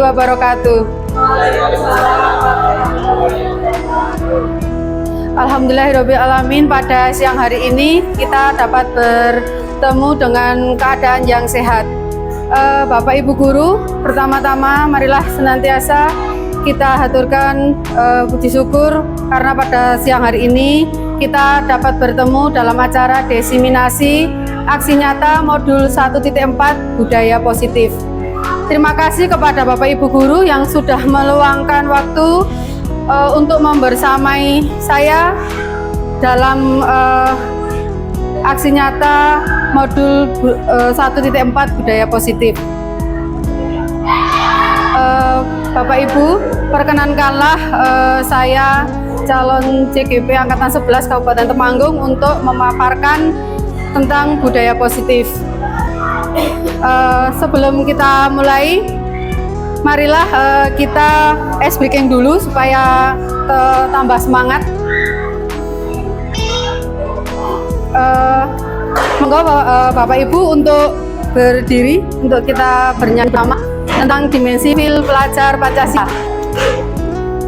wabarakatuh. Alhamdulillahirabbil alamin, pada siang hari ini kita dapat bertemu dengan keadaan yang sehat. Bapak Ibu guru, pertama-tama marilah senantiasa kita haturkan puji syukur karena pada siang hari ini kita dapat bertemu dalam acara desiminasi aksi nyata modul 1.4 budaya positif. Terima kasih kepada Bapak Ibu guru yang sudah meluangkan waktu untuk membersamai saya dalam aksi nyata modul 1.4 budaya positif. Bapak Ibu, perkenankanlah saya calon CGP Angkatan 11 Kabupaten Temanggung untuk memaparkan tentang budaya positif. Sebelum kita mulai, marilah kita ice breaking dulu supaya tambah semangat. Monggo Bapak Ibu untuk berdiri untuk kita bernyanyi bersama tentang dimensi fil pelajar Pancasila.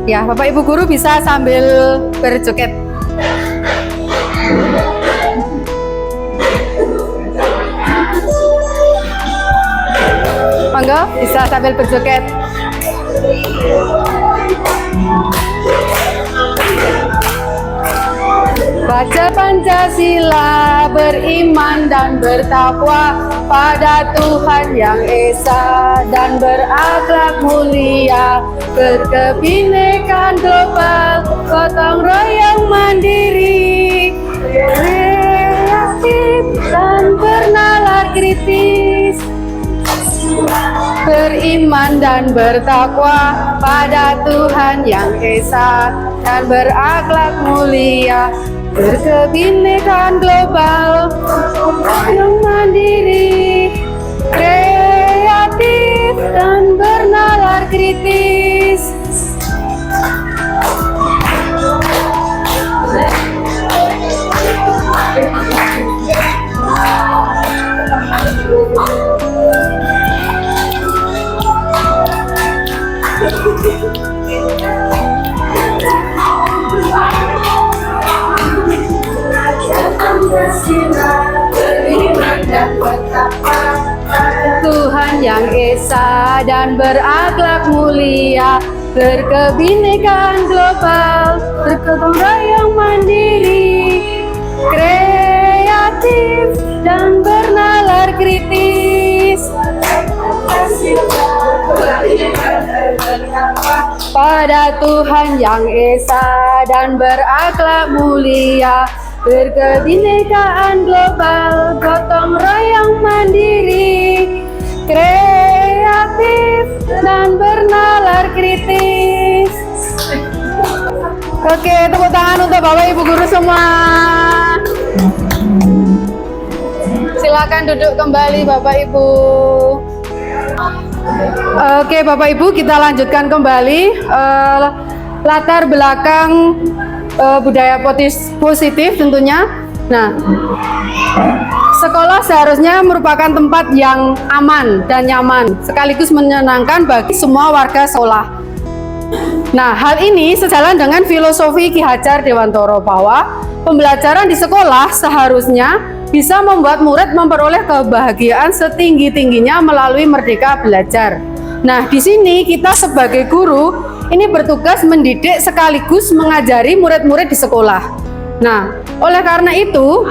Ya, Bapak Ibu guru bisa sambil berjoget. Monggo bisa sambil berjoget. Baca Pancasila, beriman dan bertakwa pada Tuhan Yang Esa dan berakhlak mulia, berkebinekaan global, gotong royong mandiri, kreatif dan bernalar kritis, beriman dan bertakwa pada Tuhan Yang Esa dan berakhlak mulia, berkebinekaan global, yang mandiri, kreatif dan bernalar kritis. Tuhan Yang Esa dan berakhlak mulia, berkebinekaan global, bergotong royong mandiri, kreatif dan bernalar kritis, pada Tuhan Yang Esa dan berakhlak mulia, berkebinekaan global, gotong royong mandiri, kreatif dan bernalar kritis. Oke, tepuk tangan untuk Bapak Ibu guru semua. Silakan duduk kembali Bapak Ibu. Oke Bapak Ibu, kita lanjutkan kembali latar belakang budaya positif tentunya. Nah, sekolah seharusnya merupakan tempat yang aman dan nyaman, sekaligus menyenangkan bagi semua warga sekolah. Nah, hal ini sejalan dengan filosofi Ki Hajar Dewantoro bahwa pembelajaran di sekolah seharusnya bisa membuat murid memperoleh kebahagiaan setinggi-tingginya melalui merdeka belajar. Nah, di sini kita sebagai guru ini bertugas mendidik sekaligus mengajari murid-murid di sekolah. Nah, oleh karena itu,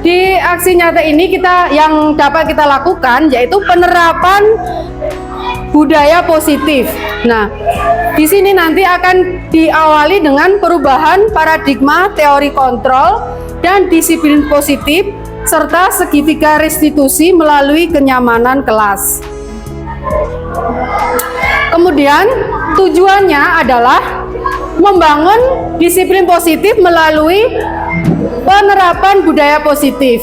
di aksi nyata ini yang dapat kita lakukan yaitu penerapan budaya positif. Nah, di sini nanti akan diawali dengan perubahan paradigma teori kontrol dan disiplin positif serta segitiga restitusi melalui kenyamanan kelas. Kemudian tujuannya adalah membangun disiplin positif melalui penerapan budaya positif.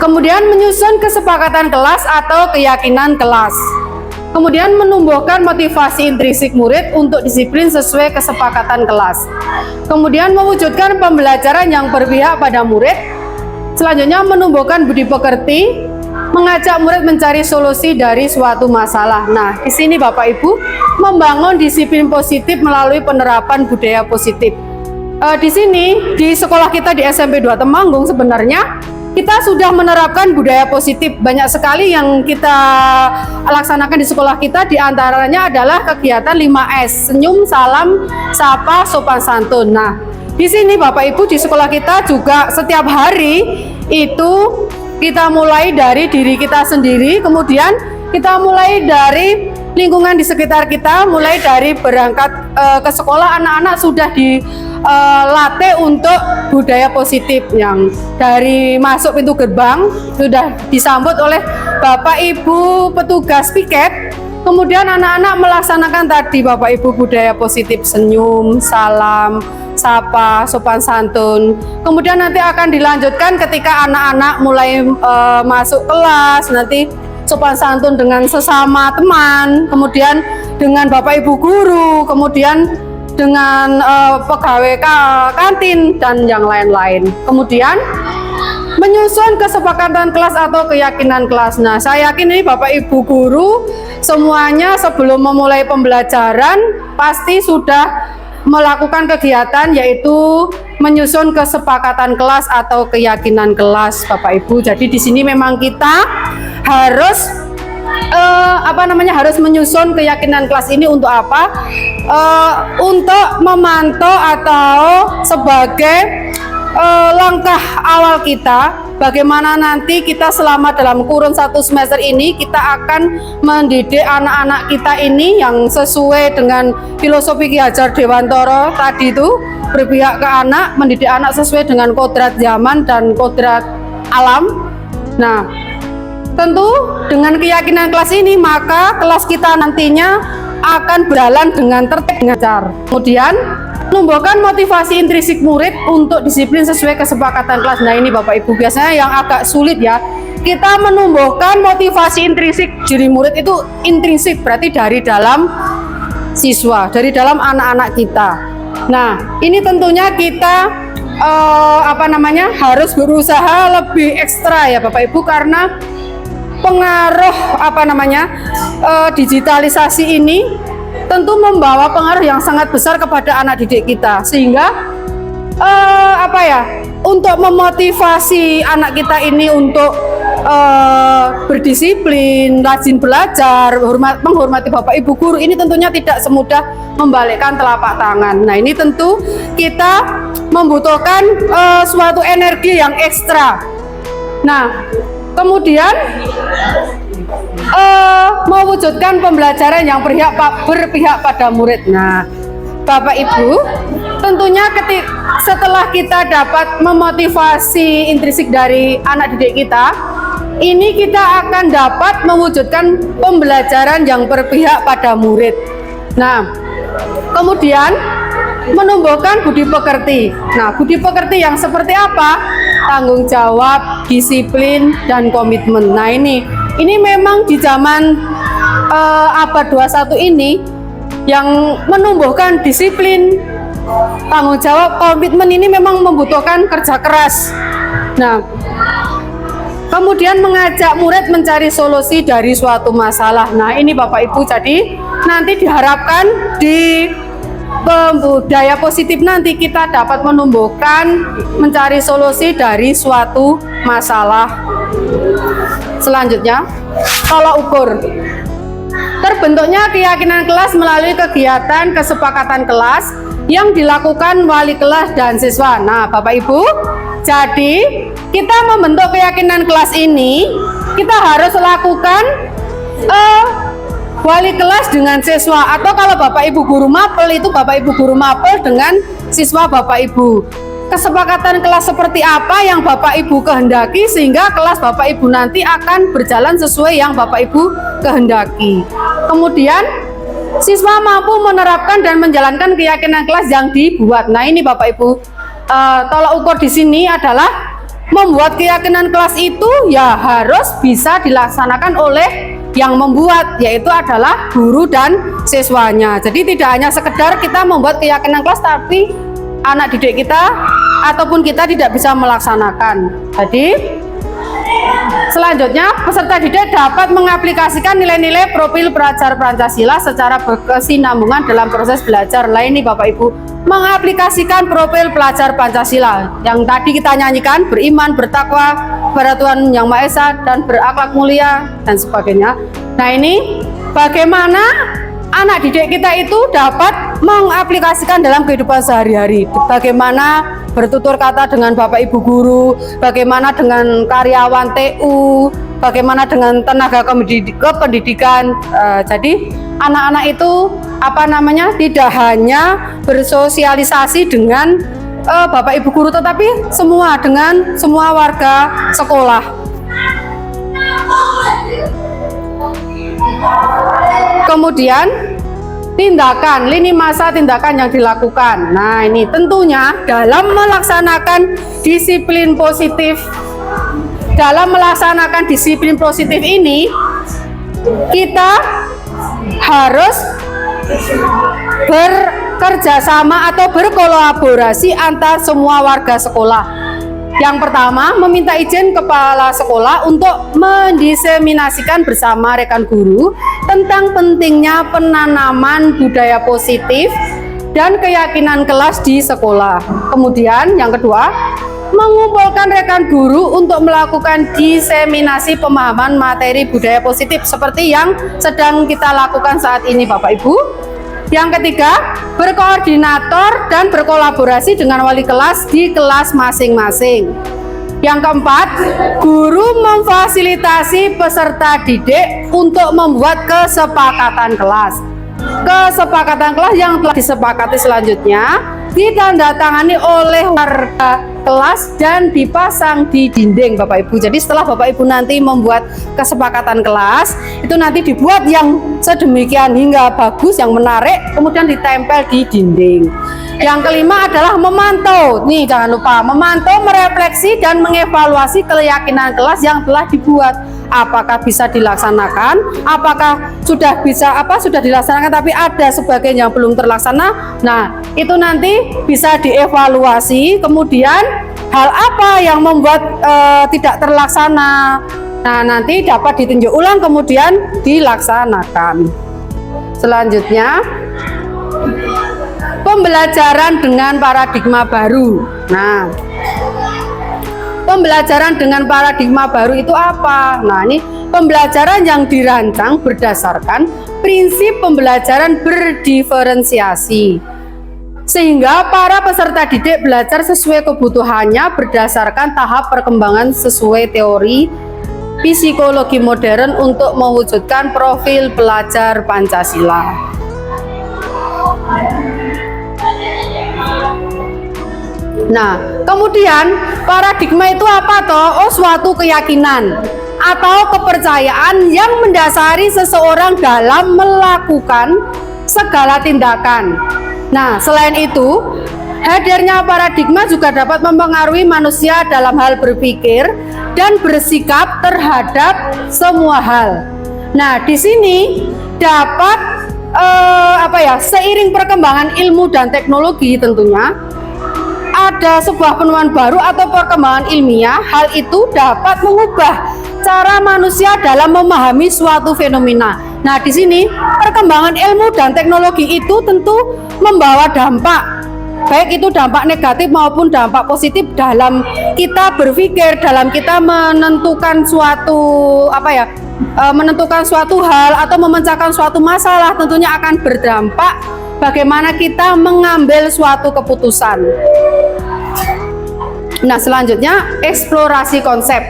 Kemudian menyusun kesepakatan kelas atau keyakinan kelas. Kemudian menumbuhkan motivasi intrinsik murid untuk disiplin sesuai kesepakatan kelas. Kemudian mewujudkan pembelajaran yang berpihak pada murid. Selanjutnya menumbuhkan budi pekerti mengajak murid mencari solusi dari suatu masalah. Nah, di sini Bapak Ibu membangun disiplin positif melalui penerapan budaya positif. Di sini di sekolah kita di SMP 2 Temanggung sebenarnya kita sudah menerapkan budaya positif. Banyak sekali yang kita laksanakan di sekolah kita, diantaranya adalah kegiatan 5S, senyum, salam, sapa, sopan santun. Nah, di sini Bapak Ibu di sekolah kita juga setiap hari itu kita mulai dari diri kita sendiri, kemudian kita mulai dari lingkungan di sekitar kita, mulai dari berangkat ke sekolah, anak-anak sudah dilatih untuk budaya positif, yang dari masuk pintu gerbang sudah disambut oleh Bapak Ibu petugas piket. Kemudian anak-anak melaksanakan tadi Bapak Ibu budaya positif, senyum, salam, sapa, sopan santun. Kemudian nanti akan dilanjutkan ketika anak-anak mulai masuk kelas, nanti sopan santun dengan sesama teman, kemudian dengan Bapak Ibu guru, kemudian dengan pegawai kantin dan yang lain-lain. Kemudian menyusun kesepakatan kelas atau keyakinan kelas. Nah, saya yakin ini Bapak Ibu guru semuanya sebelum memulai pembelajaran pasti sudah melakukan kegiatan, yaitu menyusun kesepakatan kelas atau keyakinan kelas, Bapak Ibu. Jadi di sini memang kita harus harus menyusun keyakinan kelas ini untuk apa? Untuk memantau atau sebagai langkah awal kita, bagaimana nanti kita selama dalam kurun 1 semester ini kita akan mendidik anak-anak kita ini yang sesuai dengan filosofi Ki Hajar Dewantara tadi itu, berpihak ke anak, mendidik anak sesuai dengan kodrat zaman dan kodrat alam. Nah, tentu dengan keyakinan kelas ini maka kelas kita nantinya akan berjalan dengan tertib, dengan lancar. Kemudian menumbuhkan motivasi intrinsik murid untuk disiplin sesuai kesepakatan kelas. Nah, ini Bapak Ibu biasanya yang agak sulit ya. Kita menumbuhkan motivasi intrinsik diri murid itu intrinsik, berarti dari dalam siswa, dari dalam anak-anak kita. Nah, ini tentunya kita harus berusaha lebih ekstra ya Bapak Ibu, karena pengaruh digitalisasi ini tentu membawa pengaruh yang sangat besar kepada anak didik kita, sehingga untuk memotivasi anak kita ini untuk berdisiplin, rajin belajar, menghormati Bapak Ibu guru, ini tentunya tidak semudah membalikkan telapak tangan. Nah, ini tentu kita membutuhkan suatu energi yang ekstra. Nah, kemudian mewujudkan pembelajaran yang berpihak pada murid. Nah, Bapak Ibu, tentunya setelah kita dapat memotivasi intrinsik dari anak didik kita, ini kita akan dapat mewujudkan pembelajaran yang berpihak pada murid. Nah, kemudian menumbuhkan budi pekerti. Nah, budi pekerti yang seperti apa? Tanggung jawab, disiplin, dan komitmen. Nah, ini memang di zaman abad 21 ini yang menumbuhkan disiplin, tanggung jawab, komitmen ini memang membutuhkan kerja keras. Nah, kemudian mengajak murid mencari solusi dari suatu masalah. Nah, ini Bapak Ibu, jadi nanti diharapkan di budaya positif nanti kita dapat menumbuhkan mencari solusi dari suatu masalah. Selanjutnya, tolak ukur. Terbentuknya keyakinan kelas melalui kegiatan kesepakatan kelas yang dilakukan wali kelas dan siswa. Nah, Bapak Ibu, jadi kita membentuk keyakinan kelas ini, kita harus lakukan wali kelas dengan siswa, atau kalau Bapak Ibu guru mapel itu Bapak Ibu guru mapel dengan siswa Bapak Ibu. Kesepakatan kelas seperti apa yang Bapak Ibu kehendaki, sehingga kelas Bapak Ibu nanti akan berjalan sesuai yang Bapak Ibu kehendaki. Kemudian siswa mampu menerapkan dan menjalankan keyakinan kelas yang dibuat. Nah, ini Bapak Ibu, tolak ukur di sini adalah membuat keyakinan kelas itu ya harus bisa dilaksanakan oleh yang membuat, yaitu adalah guru dan siswanya. Jadi tidak hanya sekedar kita membuat keyakinan kelas tapi anak didik kita ataupun kita tidak bisa melaksanakan. Jadi selanjutnya peserta didik dapat mengaplikasikan nilai-nilai profil pelajar Pancasila secara berkesinambungan dalam proses belajar. Nah ini Bapak Ibu, mengaplikasikan profil pelajar Pancasila yang tadi kita nyanyikan, beriman, bertakwa kepada Tuhan Yang Maha Esa dan berakhlak mulia dan sebagainya. Nah ini bagaimana anak didik kita itu dapat mengaplikasikan dalam kehidupan sehari-hari. Bagaimana bertutur kata dengan Bapak Ibu guru, bagaimana dengan karyawan TU, bagaimana dengan tenaga kependidikan. Jadi anak-anak itu tidak hanya bersosialisasi dengan Bapak Ibu guru, tetapi dengan semua warga sekolah. Kemudian lini masa tindakan yang dilakukan. Nah ini tentunya dalam melaksanakan disiplin positif. Dalam melaksanakan disiplin positif ini, kita harus bekerja sama atau berkolaborasi antar semua warga sekolah. Yang pertama, meminta izin kepala sekolah untuk mendiseminasikan bersama rekan guru tentang pentingnya penanaman budaya positif dan keyakinan kelas di sekolah. Kemudian yang kedua, mengumpulkan rekan guru untuk melakukan diseminasi pemahaman materi budaya positif seperti yang sedang kita lakukan saat ini Bapak Ibu. Yang ketiga, berkoordinator dan berkolaborasi dengan wali kelas di kelas masing-masing. Yang keempat, guru memfasilitasi peserta didik untuk membuat kesepakatan kelas. Kesepakatan kelas yang telah disepakati selanjutnya ditandatangani oleh warga kelas dan dipasang di dinding Bapak Ibu. Jadi setelah Bapak Ibu nanti membuat kesepakatan kelas, itu nanti dibuat yang sedemikian hingga bagus, yang menarik, kemudian ditempel di dinding. Yang kelima adalah memantau. Nih jangan lupa, memantau, merefleksi dan mengevaluasi keyakinan kelas yang telah dibuat. Apakah bisa dilaksanakan? Apakah sudah dilaksanakan tapi ada sebagian yang belum terlaksana? Nah, itu nanti bisa dievaluasi. Kemudian hal apa yang membuat tidak terlaksana? Nah, nanti dapat ditinjau ulang kemudian dilaksanakan. Selanjutnya, pembelajaran dengan paradigma baru. Nah, pembelajaran dengan paradigma baru itu apa? Nah, ini pembelajaran yang dirancang berdasarkan prinsip pembelajaran berdiferensiasi, sehingga para peserta didik belajar sesuai kebutuhannya berdasarkan tahap perkembangan sesuai teori psikologi modern untuk mewujudkan profil pelajar Pancasila. Nah, kemudian paradigma itu apa toh? Oh, suatu keyakinan atau kepercayaan yang mendasari seseorang dalam melakukan segala tindakan. Nah, selain itu, hadirnya paradigma juga dapat mempengaruhi manusia dalam hal berpikir dan bersikap terhadap semua hal. Nah, di sini dapat seiring perkembangan ilmu dan teknologi tentunya ada sebuah penemuan baru atau perkembangan ilmiah, hal itu dapat mengubah cara manusia dalam memahami suatu fenomena. Nah, di sini perkembangan ilmu dan teknologi itu tentu membawa dampak, baik itu dampak negatif maupun dampak positif dalam kita berpikir, dalam kita menentukan suatu hal atau memecahkan suatu masalah. Tentunya akan berdampak bagaimana kita mengambil suatu keputusan. Nah, selanjutnya eksplorasi konsep.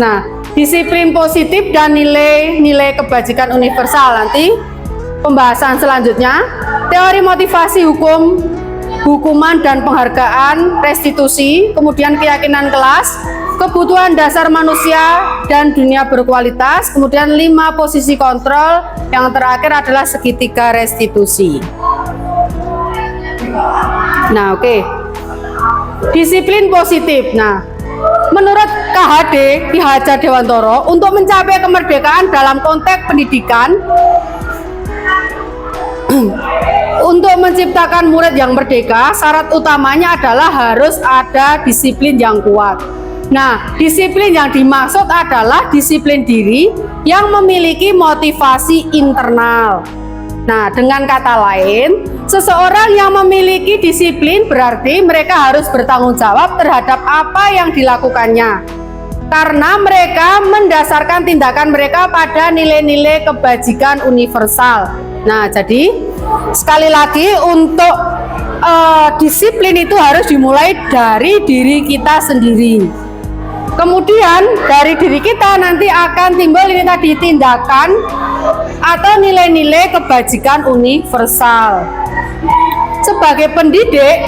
Nah, disiplin positif dan nilai-nilai kebajikan universal. Nanti pembahasan selanjutnya, teori motivasi hukuman dan penghargaan, restitusi, kemudian keyakinan kelas, kebutuhan dasar manusia dan dunia berkualitas, kemudian 5 posisi kontrol, yang terakhir adalah segitiga restitusi. Nah, oke. Disiplin positif. Nah, menurut KHD Ki Hajar Dewantoro, untuk mencapai kemerdekaan dalam konteks pendidikan, untuk menciptakan murid yang merdeka, syarat utamanya adalah harus ada disiplin yang kuat. Nah, disiplin yang dimaksud adalah disiplin diri yang memiliki motivasi internal. Nah, dengan kata lain, seseorang yang memiliki disiplin berarti mereka harus bertanggung jawab terhadap apa yang dilakukannya. Karena mereka mendasarkan tindakan mereka pada nilai-nilai kebajikan universal. Nah, jadi sekali lagi untuk disiplin itu harus dimulai dari diri kita sendiri. Kemudian dari diri kita nanti akan timbul ini tadi tindakan atau nilai-nilai kebajikan universal. Sebagai pendidik,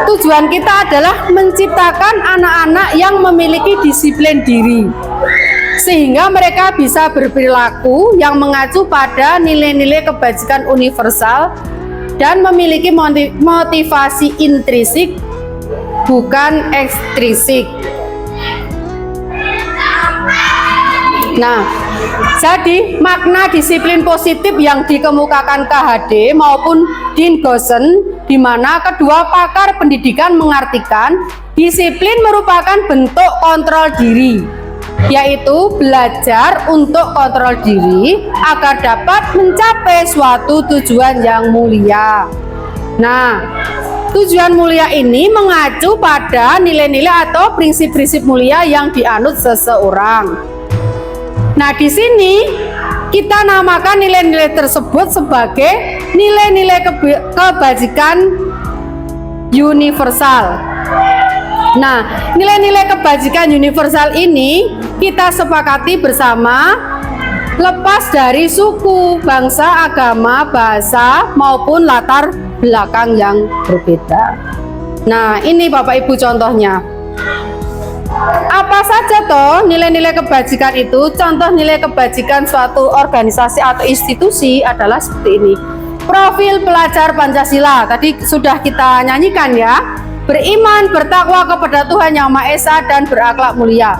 tujuan kita adalah menciptakan anak-anak yang memiliki disiplin diri, sehingga mereka bisa berperilaku yang mengacu pada nilai-nilai kebajikan universal dan memiliki motivasi intrinsik bukan ekstrinsik. Nah, jadi makna disiplin positif yang dikemukakan KHD maupun Dean Goosen, di mana kedua pakar pendidikan mengartikan disiplin merupakan bentuk kontrol diri, yaitu belajar untuk kontrol diri agar dapat mencapai suatu tujuan yang mulia. Nah, tujuan mulia ini mengacu pada nilai-nilai atau prinsip-prinsip mulia yang dianut seseorang. Nah, di sini kita namakan nilai-nilai tersebut sebagai nilai-nilai kebajikan universal. Nah, nilai-nilai kebajikan universal ini kita sepakati bersama lepas dari suku, bangsa, agama, bahasa maupun latar belakang yang berbeda. Nah, ini Bapak Ibu contohnya. Apa saja toh nilai-nilai kebajikan itu? Contoh nilai kebajikan suatu organisasi atau institusi adalah seperti ini. Profil pelajar Pancasila tadi sudah kita nyanyikan ya. Beriman, bertakwa kepada Tuhan Yang Maha Esa dan berakhlak mulia.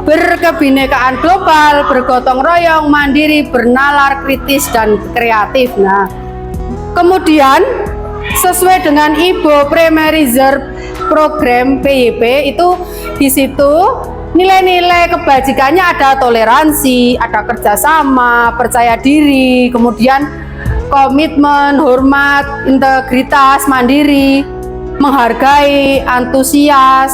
Berkebinekaan global, bergotong royong, mandiri, bernalar, kritis dan kreatif. Nah, kemudian sesuai dengan IBO Primary Reserve Program PYP itu di situ nilai-nilai kebajikannya ada toleransi, ada kerjasama, percaya diri, kemudian komitmen, hormat, integritas, mandiri, menghargai, antusias,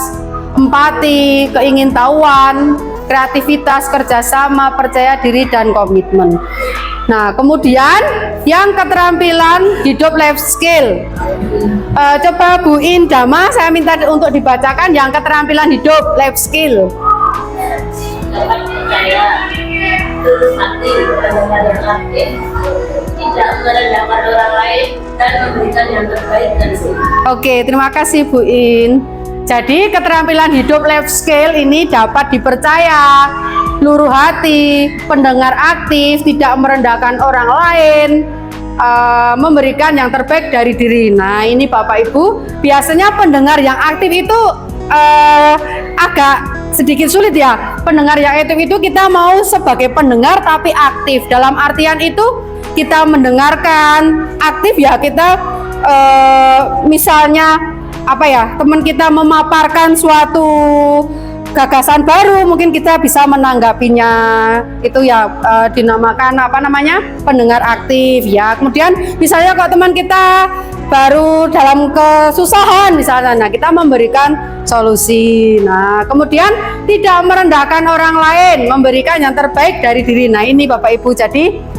empati, keingintahuan, kreativitas, kerjasama, percaya diri, dan komitmen. Nah, kemudian yang keterampilan hidup life skill. Coba Bu Indama, saya minta untuk dibacakan yang keterampilan hidup life skill. Dapat percaya, tulus hati, benar-benar aktif, tidak merendahkan orang lain, dan memberikan yang terbaik dari sini. Oke, terima kasih Bu In. Jadi keterampilan hidup life skill ini dapat dipercaya, luruh hati, pendengar aktif, tidak merendahkan orang lain, memberikan yang terbaik dari diri. Nah, ini Bapak Ibu, biasanya pendengar yang aktif itu agak sedikit sulit ya. Pendengar yang aktif itu kita mau sebagai pendengar tapi aktif. Dalam artian itu kita mendengarkan, aktif ya kita misalnya apa ya, teman kita memaparkan suatu gagasan baru, mungkin kita bisa menanggapinya. Itu ya dinamakan apa namanya, pendengar aktif ya. Kemudian misalnya kalau teman kita baru dalam kesusahan misalnya, nah kita memberikan solusi. Nah, kemudian tidak merendahkan orang lain, memberikan yang terbaik dari diri. Nah, ini Bapak Ibu, jadi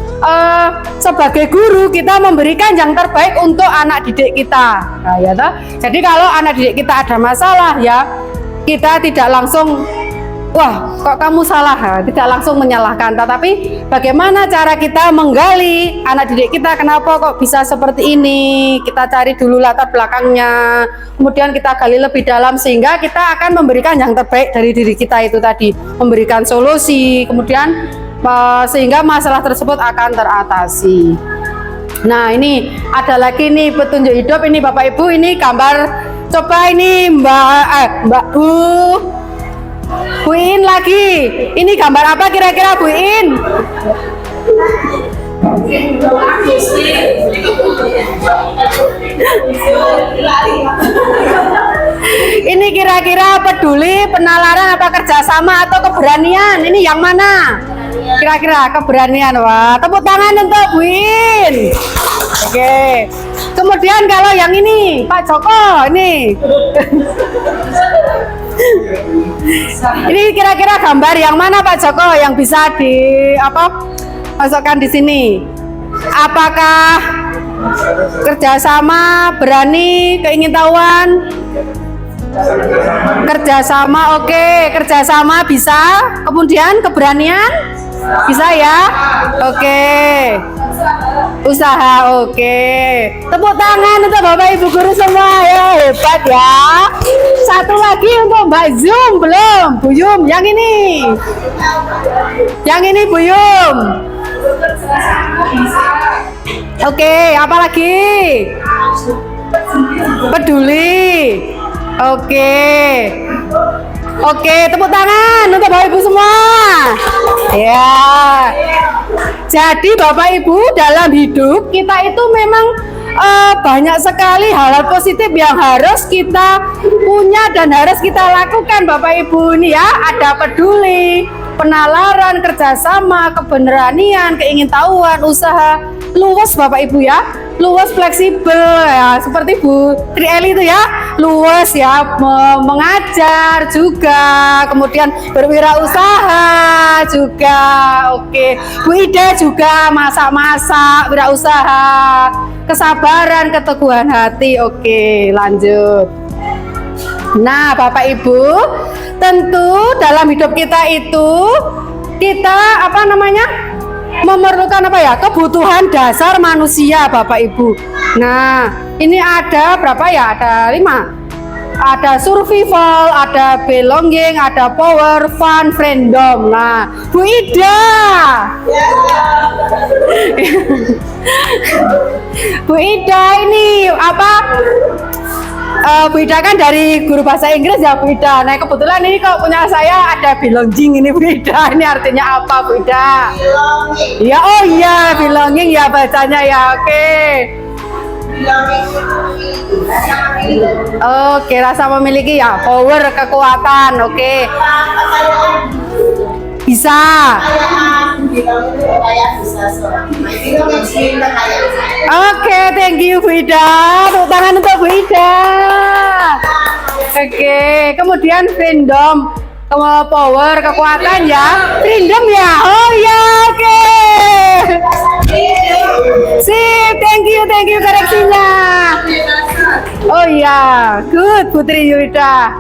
sebagai guru kita memberikan yang terbaik untuk anak didik kita. Nah, ya toh. Jadi kalau anak didik kita ada masalah ya, kita tidak langsung wah kok kamu salah, tidak langsung menyalahkan, tetapi bagaimana cara kita menggali anak didik kita, kenapa kok bisa seperti ini, kita cari dulu latar belakangnya, kemudian kita gali lebih dalam sehingga kita akan memberikan yang terbaik dari diri kita itu tadi, memberikan solusi, kemudian sehingga masalah tersebut akan teratasi. Nah, ini ada lagi nih petunjuk hidup ini Bapak Ibu, ini gambar, coba ini Mbak Bu In lagi. Ini gambar apa kira-kira Bu In? Ini kira-kira Kira-kira peduli, penalaran, apa kerjasama atau keberanian? Ini yang mana? Kira-kira keberanian. Wah, tepuk tangan untuk Bu In. Oke. Kemudian kalau yang ini, Pak Joko, ini. Ini kira-kira gambar yang mana Pak Joko yang bisa masukkan di sini? Apakah kerjasama, berani, keingintahuan? Kerjasama, oke. Kerjasama bisa. Kemudian keberanian bisa ya. Oke. Usaha, oke. Tepuk tangan untuk Bapak Ibu guru semua ya, hebat ya. Satu lagi untuk Mbak Zum, belum Bu Yum, yang ini. Yang ini Bu Yum. Oke, apa lagi? Peduli. Oke, tepuk tangan untuk Bapak Ibu semua. Ya. Jadi Bapak Ibu, dalam hidup kita itu memang banyak sekali hal-hal positif yang harus kita punya dan harus kita lakukan Bapak Ibu ini ya. Ada peduli, penalaran, kerjasama, keberanian, keingintahuan, usaha, luas Bapak Ibu ya, luas, fleksibel ya, seperti Bu Trieli itu ya, luas ya, mengajar juga, kemudian berwirausaha juga, oke. Bu Ida juga masak-masak, wirausaha, kesabaran, keteguhan hati, oke. Lanjut. Nah Bapak Ibu, tentu dalam hidup kita itu kita memerlukan kebutuhan dasar manusia Bapak Ibu. Nah ini ada berapa ya? Ada 5. Ada survival, ada belonging, ada power, fun, freedom. Nah Bu Ida, Bu Ida ini Bu Ida kan dari guru bahasa Inggris ya Bu Ida. Nah kebetulan ini kok punya saya ada belonging ini Bu Ida. Ini artinya apa Bu Ida? Belonging. Ya, oh iya belonging ya bacanya ya. Oke. Oke, rasa memiliki ya, power, kekuatan. Oke. Bisa. Oke, thank you Bu Ida. Tepuk tangan untuk Bu Ida. Oke, kemudian freedom, power, kekuatan ya. Freedom ya. Oh ya, oke. Sip, thank you koreksinya. Oh iya, good Putri Yulida.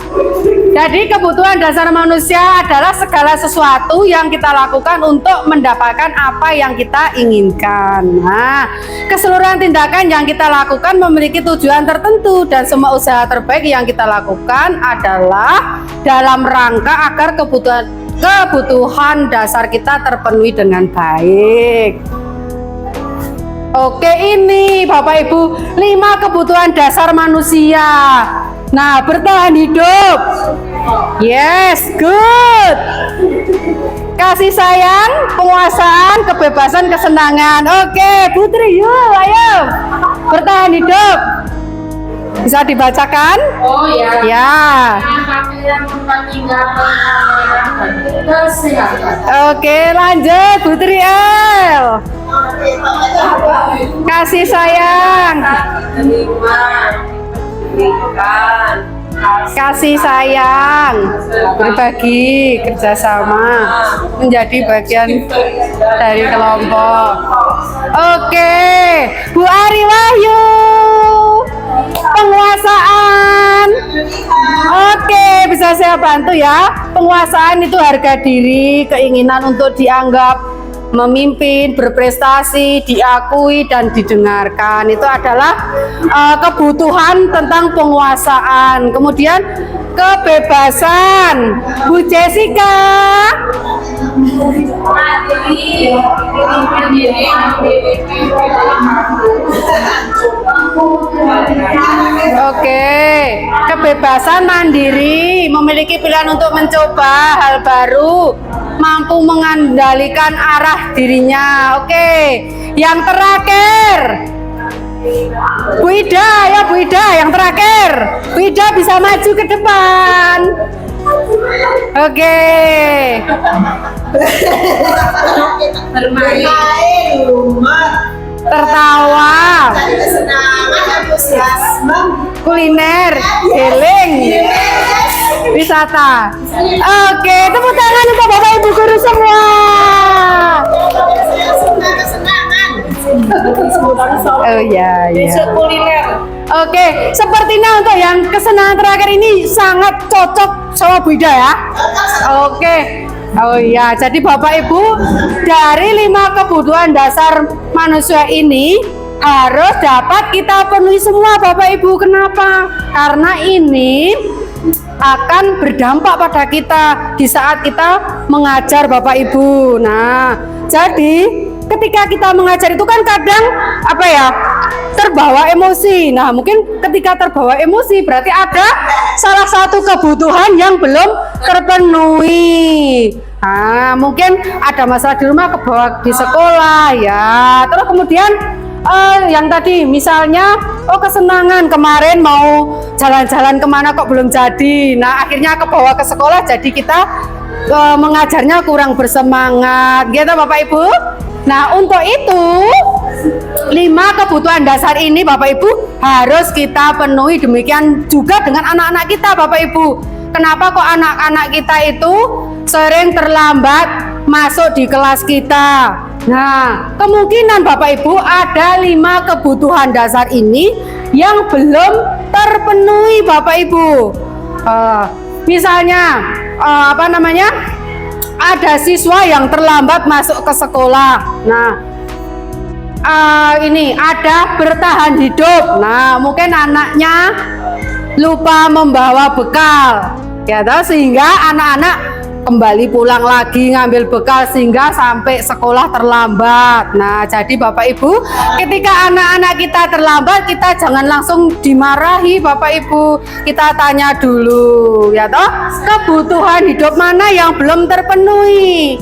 Jadi kebutuhan dasar manusia adalah segala sesuatu yang kita lakukan untuk mendapatkan apa yang kita inginkan. Nah, keseluruhan tindakan yang kita lakukan memiliki tujuan tertentu dan semua usaha terbaik yang kita lakukan adalah dalam rangka agar kebutuhan dasar kita terpenuhi dengan baik. Oke, ini Bapak Ibu 5 kebutuhan dasar manusia. Nah, bertahan hidup. Yes, good. Kasih sayang, penguasaan, kebebasan, kesenangan. Oke, Putri, yuk, ayo. Bertahan hidup. Bisa dibacakan? Oh ya. Ya. Oke, lanjut Putri El. Kasih sayang, kasih sayang, berbagi, kerjasama, menjadi bagian dari kelompok. Oke, Bu Ari Wahyu, penguasaan. Oke, bisa saya bantu ya. Penguasaan itu harga diri, keinginan untuk dianggap memimpin, berprestasi, diakui dan didengarkan. Itu adalah kebutuhan tentang penguasaan. Kemudian kebebasan, Bu Jessica. Oke, kebebasan mandiri, memiliki pilihan untuk mencoba hal baru, mampu mengendalikan arah dirinya. Oke, yang terakhir Bu Ida, ya Bu Ida yang terakhir. Bu Ida bisa maju ke depan. Oke. Bermain, rumah, Tertawa, cari kesenangan, antusiasme, kuliner, healing, wisata. Oke, tepuk tangan untuk Bapak Ibu guru semua. saya suka kesenangan. Oh ya, ya. Kuliner. Oke, sepertinya untuk yang kesenangan terakhir ini sangat cocok sama Bu Ida ya. Oke. Oh iya, jadi Bapak Ibu dari 5 kebutuhan dasar manusia ini harus dapat kita penuhi semua Bapak Ibu. Kenapa? Karena ini akan berdampak pada kita di saat kita mengajar Bapak Ibu. Nah, jadi ketika kita mengajar itu kan kadang apa ya, terbawa emosi. Nah, mungkin ketika terbawa emosi berarti ada salah satu kebutuhan yang belum terpenuhi. Nah, mungkin ada masalah di rumah kebawa di sekolah ya. Terus kemudian yang tadi misalnya kesenangan kemarin mau jalan-jalan kemana kok belum jadi. Nah, akhirnya kebawa ke sekolah jadi kita mengajarnya kurang bersemangat gitu Bapak Ibu. Nah, untuk itu 5 kebutuhan dasar ini Bapak Ibu harus kita penuhi, demikian juga dengan anak-anak kita Bapak Ibu. Kenapa kok anak-anak kita itu sering terlambat masuk di kelas kita? Nah, kemungkinan Bapak Ibu ada 5 kebutuhan dasar ini yang belum terpenuhi Bapak Ibu. Misalnya apa namanya? Ada siswa yang terlambat masuk ke sekolah. Nah, ini ada bertahan hidup. Nah, mungkin anaknya lupa membawa bekal, ya toh, sehingga anak-anak kembali pulang lagi ngambil bekal sehingga sampai sekolah terlambat. Nah, jadi Bapak Ibu, ketika anak-anak kita terlambat, kita jangan langsung dimarahi Bapak Ibu. Kita tanya dulu, ya toh, kebutuhan hidup mana yang belum terpenuhi.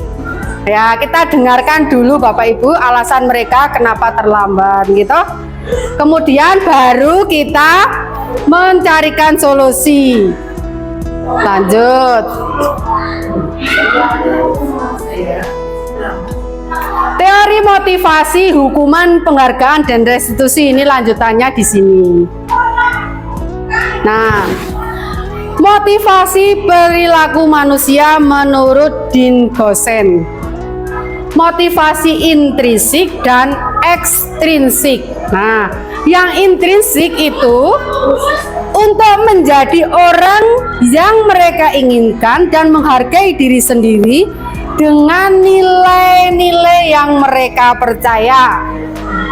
Ya, kita dengarkan dulu Bapak Ibu alasan mereka kenapa terlambat gitu. Kemudian baru kita mencarikan solusi. Lanjut. Teori motivasi, hukuman, penghargaan dan restitusi, ini lanjutannya di sini. Nah, motivasi perilaku manusia menurut Dean Goosen. Motivasi intrinsik dan ekstrinsik. Nah, yang intrinsik itu untuk menjadi orang yang mereka inginkan dan menghargai diri sendiri dengan nilai-nilai yang mereka percaya.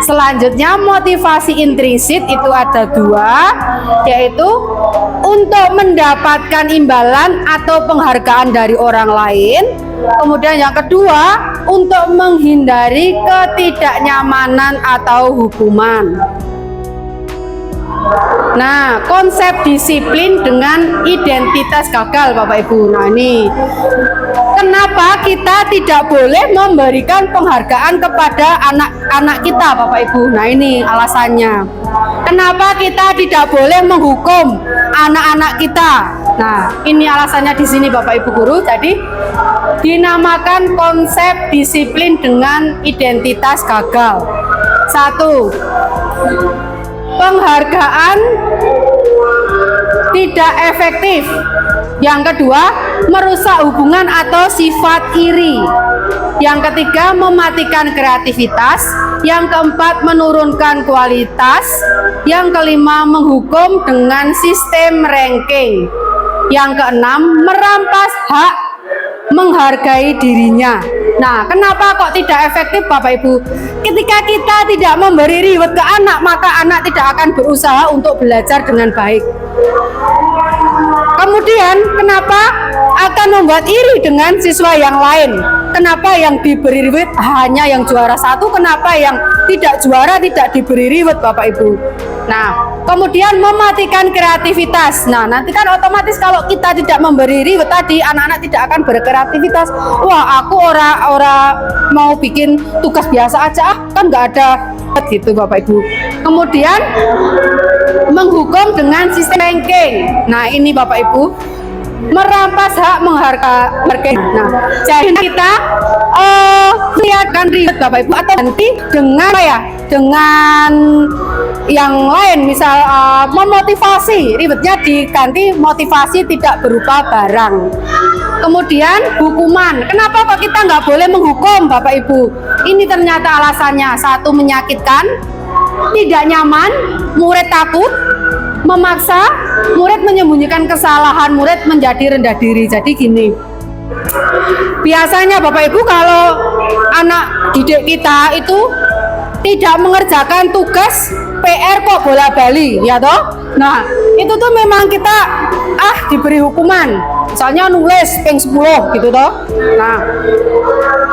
Selanjutnya, motivasi intrinsik itu ada 2, yaitu untuk mendapatkan imbalan atau penghargaan dari orang lain. Kemudian yang kedua, untuk menghindari ketidaknyamanan atau hukuman. Nah, konsep disiplin dengan identitas gagal Bapak Ibu. Nah, ini kenapa kita tidak boleh memberikan penghargaan kepada anak-anak kita Bapak Ibu. Nah, ini alasannya. Kenapa kita tidak boleh menghukum anak-anak kita. Nah, ini alasannya di sini Bapak Ibu guru. Jadi dinamakan konsep disiplin dengan identitas gagal. 1. Penghargaan tidak efektif. Yang kedua, merusak hubungan atau sifat iri. Yang ketiga, mematikan kreativitas. Yang keempat, menurunkan kualitas. Yang kelima, menghukum dengan sistem ranking. Yang keenam, merampas hak menghargai dirinya. Nah, kenapa kok tidak efektif Bapak Ibu? Ketika kita tidak memberi reward ke anak, maka anak tidak akan berusaha untuk belajar dengan baik. Kemudian, kenapa akan membuat iri dengan siswa yang lain? Kenapa yang diberi reward hanya yang juara 1? Kenapa yang tidak juara tidak diberi reward Bapak Ibu? Nah, kemudian mematikan kreativitas. Nah, nanti kan otomatis kalau kita tidak memberi reward tadi, anak-anak tidak akan berkreativitas. Wah, aku ora mau bikin tugas biasa aja, kan nggak ada gitu Bapak Ibu. Kemudian menghukum dengan sistem ranking. Nah, ini Bapak Ibu, merampas hak menghargai. Nah, jadi kita lihatkan ribet Bapak Ibu, atau ganti dengan apa ya? Dengan yang lain, misal memotivasi, ribetnya diganti motivasi tidak berupa barang. Kemudian hukuman. Kenapa kok kita nggak boleh menghukum Bapak Ibu? Ini ternyata alasannya, satu, menyakitkan, tidak nyaman, murid takut, memaksa, murid menyembunyikan kesalahan, murid menjadi rendah diri. Jadi gini, biasanya Bapak Ibu kalau anak didik kita itu tidak mengerjakan tugas PR kok bola bali, ya toh? Nah, itu tuh memang kita diberi hukuman. Misalnya nulis ping 10 gitu toh. Nah,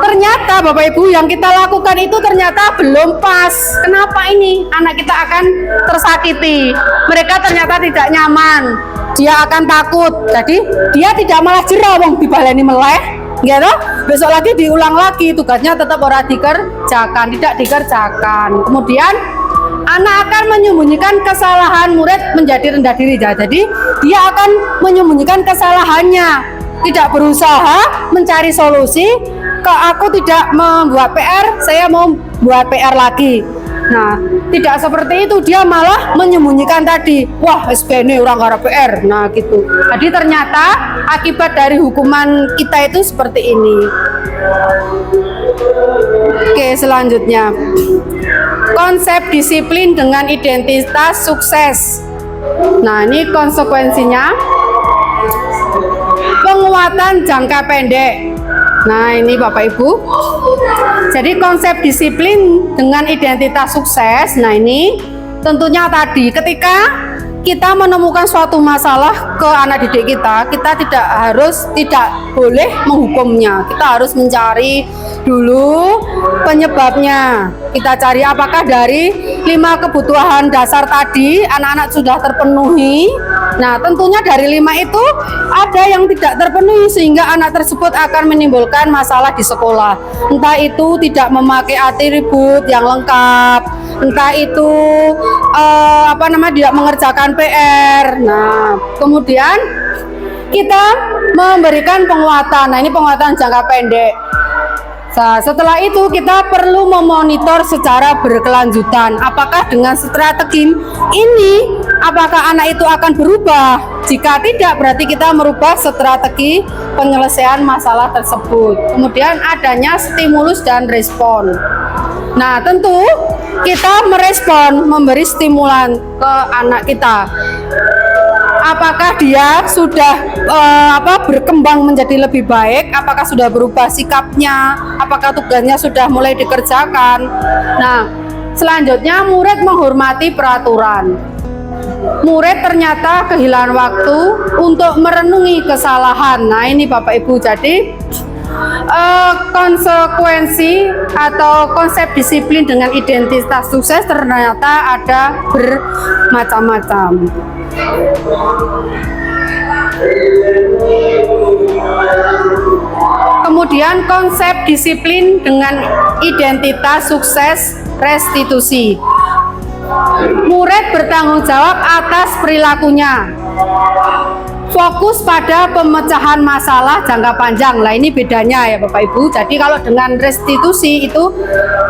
ternyata Bapak Ibu yang kita lakukan itu ternyata belum pas. Kenapa ini? Anak kita akan tersakiti. Mereka ternyata tidak nyaman. Dia akan takut. Jadi dia tidak malah jerah wong dibaleni meleh. Gitu, besok lagi diulang lagi, tugasnya tetap ora dikerjakan, tidak dikerjakan. Kemudian anak akan menyembunyikan kesalahan, murid menjadi rendah diri. Jadi dia akan menyembunyikan kesalahannya, tidak berusaha mencari solusi. Aku tidak membuat PR, saya mau buat PR lagi. Nah, tidak seperti itu, dia malah menyembunyikan tadi. Wah, SBN orang gara PR. Nah, gitu. Jadi ternyata akibat dari hukuman kita itu seperti ini. Oke, selanjutnya. Konsep disiplin dengan identitas sukses. Nah, ini konsekuensinya. Penguatan jangka pendek. Nah, ini Bapak Ibu. Jadi konsep disiplin dengan identitas sukses. Nah, ini tentunya tadi ketika kita menemukan suatu masalah ke anak didik kita, kita tidak boleh menghukumnya. Kita harus mencari dulu penyebabnya. Kita cari apakah dari 5 kebutuhan dasar tadi anak-anak sudah terpenuhi. Nah, tentunya dari 5 itu ada yang tidak terpenuhi sehingga anak tersebut akan menimbulkan masalah di sekolah. Entah itu tidak memakai atribut yang lengkap, entah itu tidak mengerjakan PR. Nah, kemudian kita memberikan penguatan. Nah, ini penguatan jangka pendek. Nah, setelah itu kita perlu memonitor secara berkelanjutan. Apakah dengan strategi ini, apakah anak itu akan berubah? Jika tidak, berarti kita merubah strategi penyelesaian masalah tersebut. Kemudian adanya stimulus dan respon. Nah, tentu kita merespon, memberi stimulan ke anak kita. Apakah dia sudah berkembang menjadi lebih baik? Apakah sudah berubah sikapnya? Apakah tugasnya sudah mulai dikerjakan? Nah, selanjutnya murid menghormati peraturan. Murid ternyata kehilangan waktu untuk merenungi kesalahan. Nah, ini Bapak Ibu, jadi konsekuensi atau konsep disiplin dengan identitas sukses ternyata ada bermacam-macam. Kemudian konsep disiplin dengan identitas sukses restitusi. Murid bertanggung jawab atas perilakunya. Fokus pada pemecahan masalah jangka panjang. Nah, ini bedanya ya Bapak Ibu. Jadi kalau dengan restitusi itu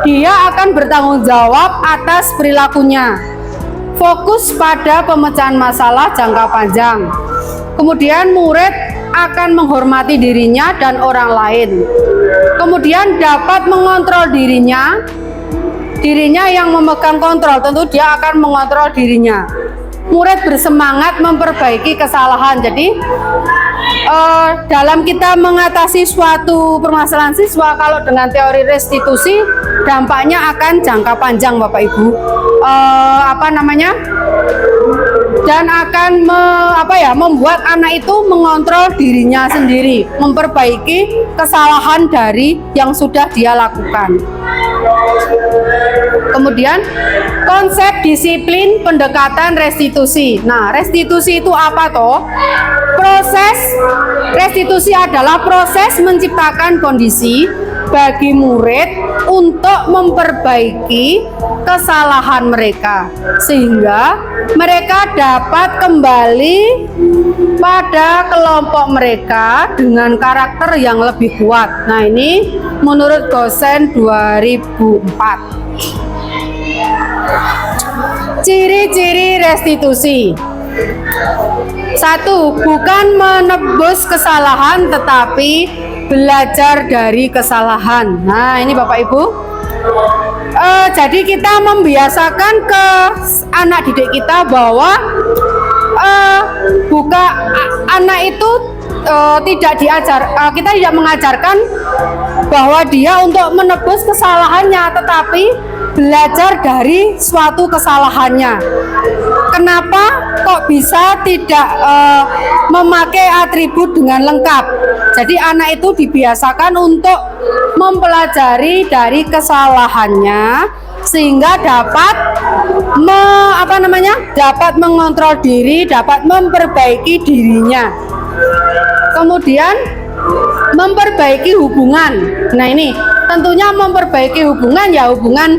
dia akan bertanggung jawab atas perilakunya. Fokus pada pemecahan masalah jangka panjang. Kemudian murid akan menghormati dirinya dan orang lain. Kemudian dapat mengontrol dirinya yang memegang kontrol, tentu dia akan mengontrol dirinya. Murid bersemangat memperbaiki kesalahan. Jadi dalam kita mengatasi suatu permasalahan siswa, kalau dengan teori restitusi dampaknya akan jangka panjang Bapak Ibu. Dan akan membuat anak itu mengontrol dirinya sendiri, memperbaiki kesalahan dari yang sudah dia lakukan. Kemudian konsep disiplin pendekatan restitusi. Nah, restitusi itu apa toh? Proses restitusi adalah proses menciptakan kondisi bagi murid untuk memperbaiki kesalahan mereka sehingga mereka dapat kembali pada kelompok mereka dengan karakter yang lebih kuat. Nah, ini menurut Gosen 2004. Ciri-ciri restitusi. 1. Bukan menebus kesalahan tetapi belajar dari kesalahan. Nah, ini Bapak Ibu. Jadi kita membiasakan ke anak didik kita bahwa anak itu tidak kita tidak mengajarkan bahwa dia untuk menebus kesalahannya, tetapi belajar dari suatu kesalahannya. Kenapa kok bisa tidak memakai atribut dengan lengkap? Jadi anak itu dibiasakan untuk mempelajari dari kesalahannya sehingga dapat dapat mengontrol diri, dapat memperbaiki dirinya. Kemudian memperbaiki hubungan. Nah, ini tentunya memperbaiki hubungan hubungan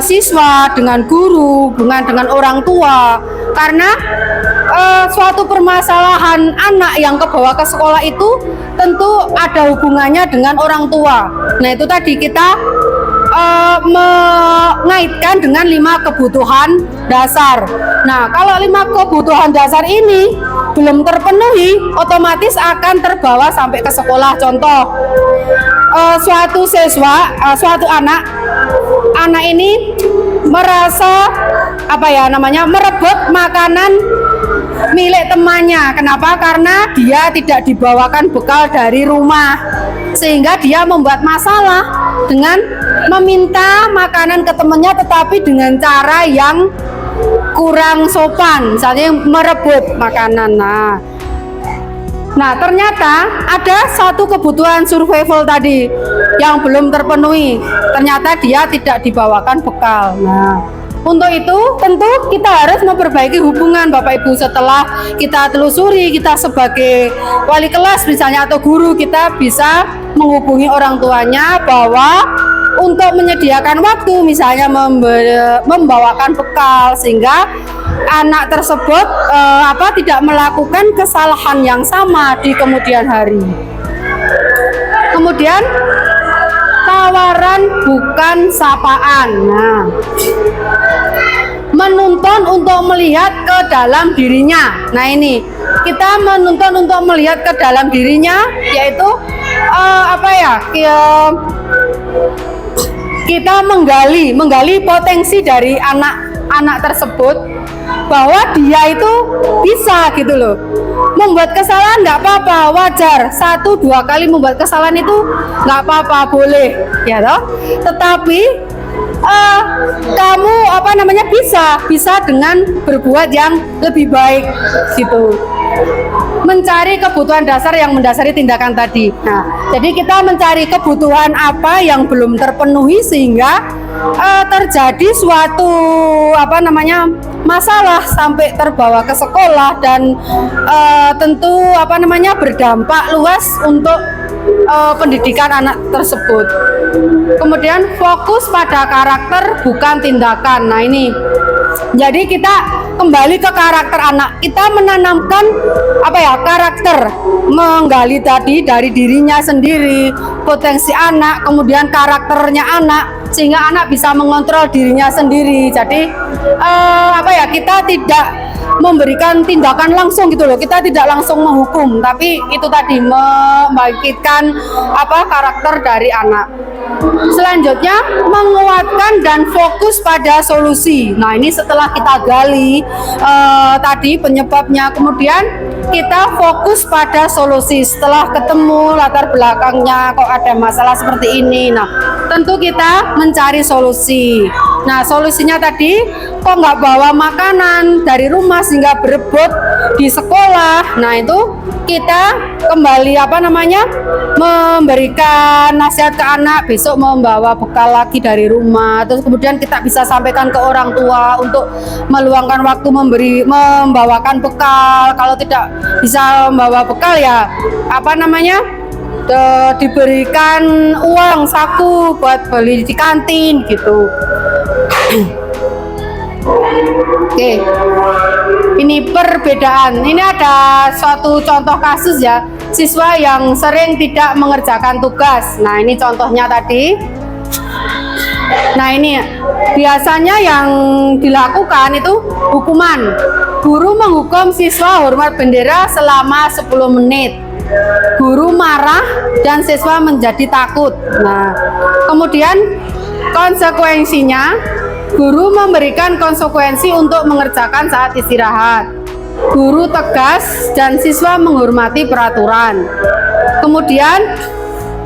siswa dengan guru, hubungan dengan orang tua. Karena suatu permasalahan anak yang kebawa ke sekolah itu tentu ada hubungannya dengan orang tua. Nah, itu tadi kita mengaitkan dengan 5 kebutuhan dasar. Nah, kalau 5 kebutuhan dasar ini belum terpenuhi, otomatis akan terbawa sampai ke sekolah. Contoh, suatu anak ini merasa merebut makanan milik temannya. Kenapa? Karena dia tidak dibawakan bekal dari rumah, sehingga dia membuat masalah dengan meminta makanan ke temannya, tetapi dengan cara yang kurang sopan, misalnya merebut makanan. Nah, ternyata ada satu kebutuhan survival tadi yang belum terpenuhi. Ternyata dia tidak dibawakan bekal. Nah, untuk itu tentu kita harus memperbaiki hubungan Bapak Ibu. Setelah kita telusuri, kita sebagai wali kelas misalnya atau guru, kita bisa menghubungi orang tuanya bahwa untuk menyediakan waktu misalnya membawakan bekal sehingga anak tersebut tidak melakukan kesalahan yang sama di kemudian hari. Kemudian tawaran bukan sapaan. Nah, menuntun untuk melihat ke dalam dirinya. Nah, ini kita menuntun untuk melihat ke dalam dirinya, yaitu kita menggali potensi dari anak tersebut, bahwa dia itu bisa gitu loh. Membuat kesalahan nggak apa-apa, wajar. 1-2 kali membuat kesalahan itu nggak apa-apa, boleh ya toh. Tetapi kamu bisa dengan berbuat yang lebih baik gitu. Mencari kebutuhan dasar yang mendasari tindakan tadi. Nah, jadi kita mencari kebutuhan apa yang belum terpenuhi sehingga terjadi suatu masalah sampai terbawa ke sekolah dan tentu berdampak luas untuk pendidikan anak tersebut. Kemudian fokus pada karakter bukan tindakan. Nah, ini jadi kita kembali ke karakter anak. Kita menanamkan karakter, menggali tadi dari dirinya sendiri, potensi anak, kemudian karakternya anak, sehingga anak bisa mengontrol dirinya sendiri. Jadi kita tidak memberikan tindakan langsung gitu loh. Kita tidak langsung menghukum, tapi itu tadi membangkitkan karakter dari anak. Selanjutnya menguatkan dan fokus pada solusi. Nah, ini setelah kita gali tadi penyebabnya, kemudian kita fokus pada solusi. Setelah ketemu latar belakangnya kok ada masalah seperti ini, nah tentu kita mencari solusi. Nah, solusinya tadi kok nggak bawa makanan dari rumah sehingga berebut di sekolah. Nah, itu kita kembali memberikan nasihat ke anak, besok membawa bekal lagi dari rumah. Terus kemudian kita bisa sampaikan ke orang tua untuk meluangkan waktu membawakan bekal. Kalau tidak bisa membawa bekal ya diberikan uang saku buat beli di kantin gitu. Oke, ini perbedaan. Ini ada suatu contoh kasus ya, siswa yang sering tidak mengerjakan tugas. Nah, ini contohnya tadi. Nah, ini biasanya yang dilakukan itu hukuman. Guru menghukum siswa hormat bendera selama 10 menit. Guru marah dan siswa menjadi takut. Nah, kemudian konsekuensinya, guru memberikan konsekuensi untuk mengerjakan saat istirahat. Guru tegas dan siswa menghormati peraturan. Kemudian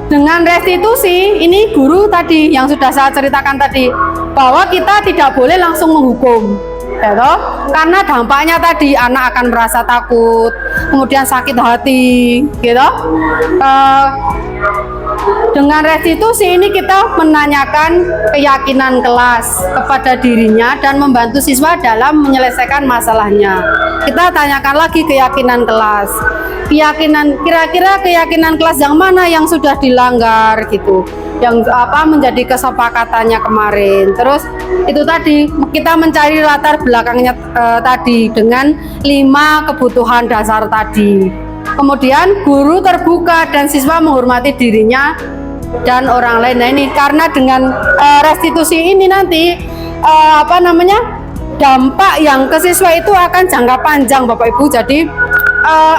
dengan restitusi, ini guru tadi yang sudah saya ceritakan tadi, bahwa kita tidak boleh langsung menghukum, ya toh? Karena dampaknya tadi anak akan merasa takut, kemudian sakit hati, gitu. Dengan restitusi ini kita menanyakan keyakinan kelas kepada dirinya dan membantu siswa dalam menyelesaikan masalahnya. Kita tanyakan lagi keyakinan kelas. Kira-kira keyakinan kelas yang mana yang sudah dilanggar gitu, yang menjadi kesepakatannya kemarin. Terus itu tadi kita mencari latar belakangnya tadi dengan 5 kebutuhan dasar tadi. Kemudian guru terbuka dan siswa menghormati dirinya dan orang lain. Nah, ini karena dengan restitusi ini nanti dampak yang ke siswa itu akan jangka panjang, Bapak Ibu. Jadi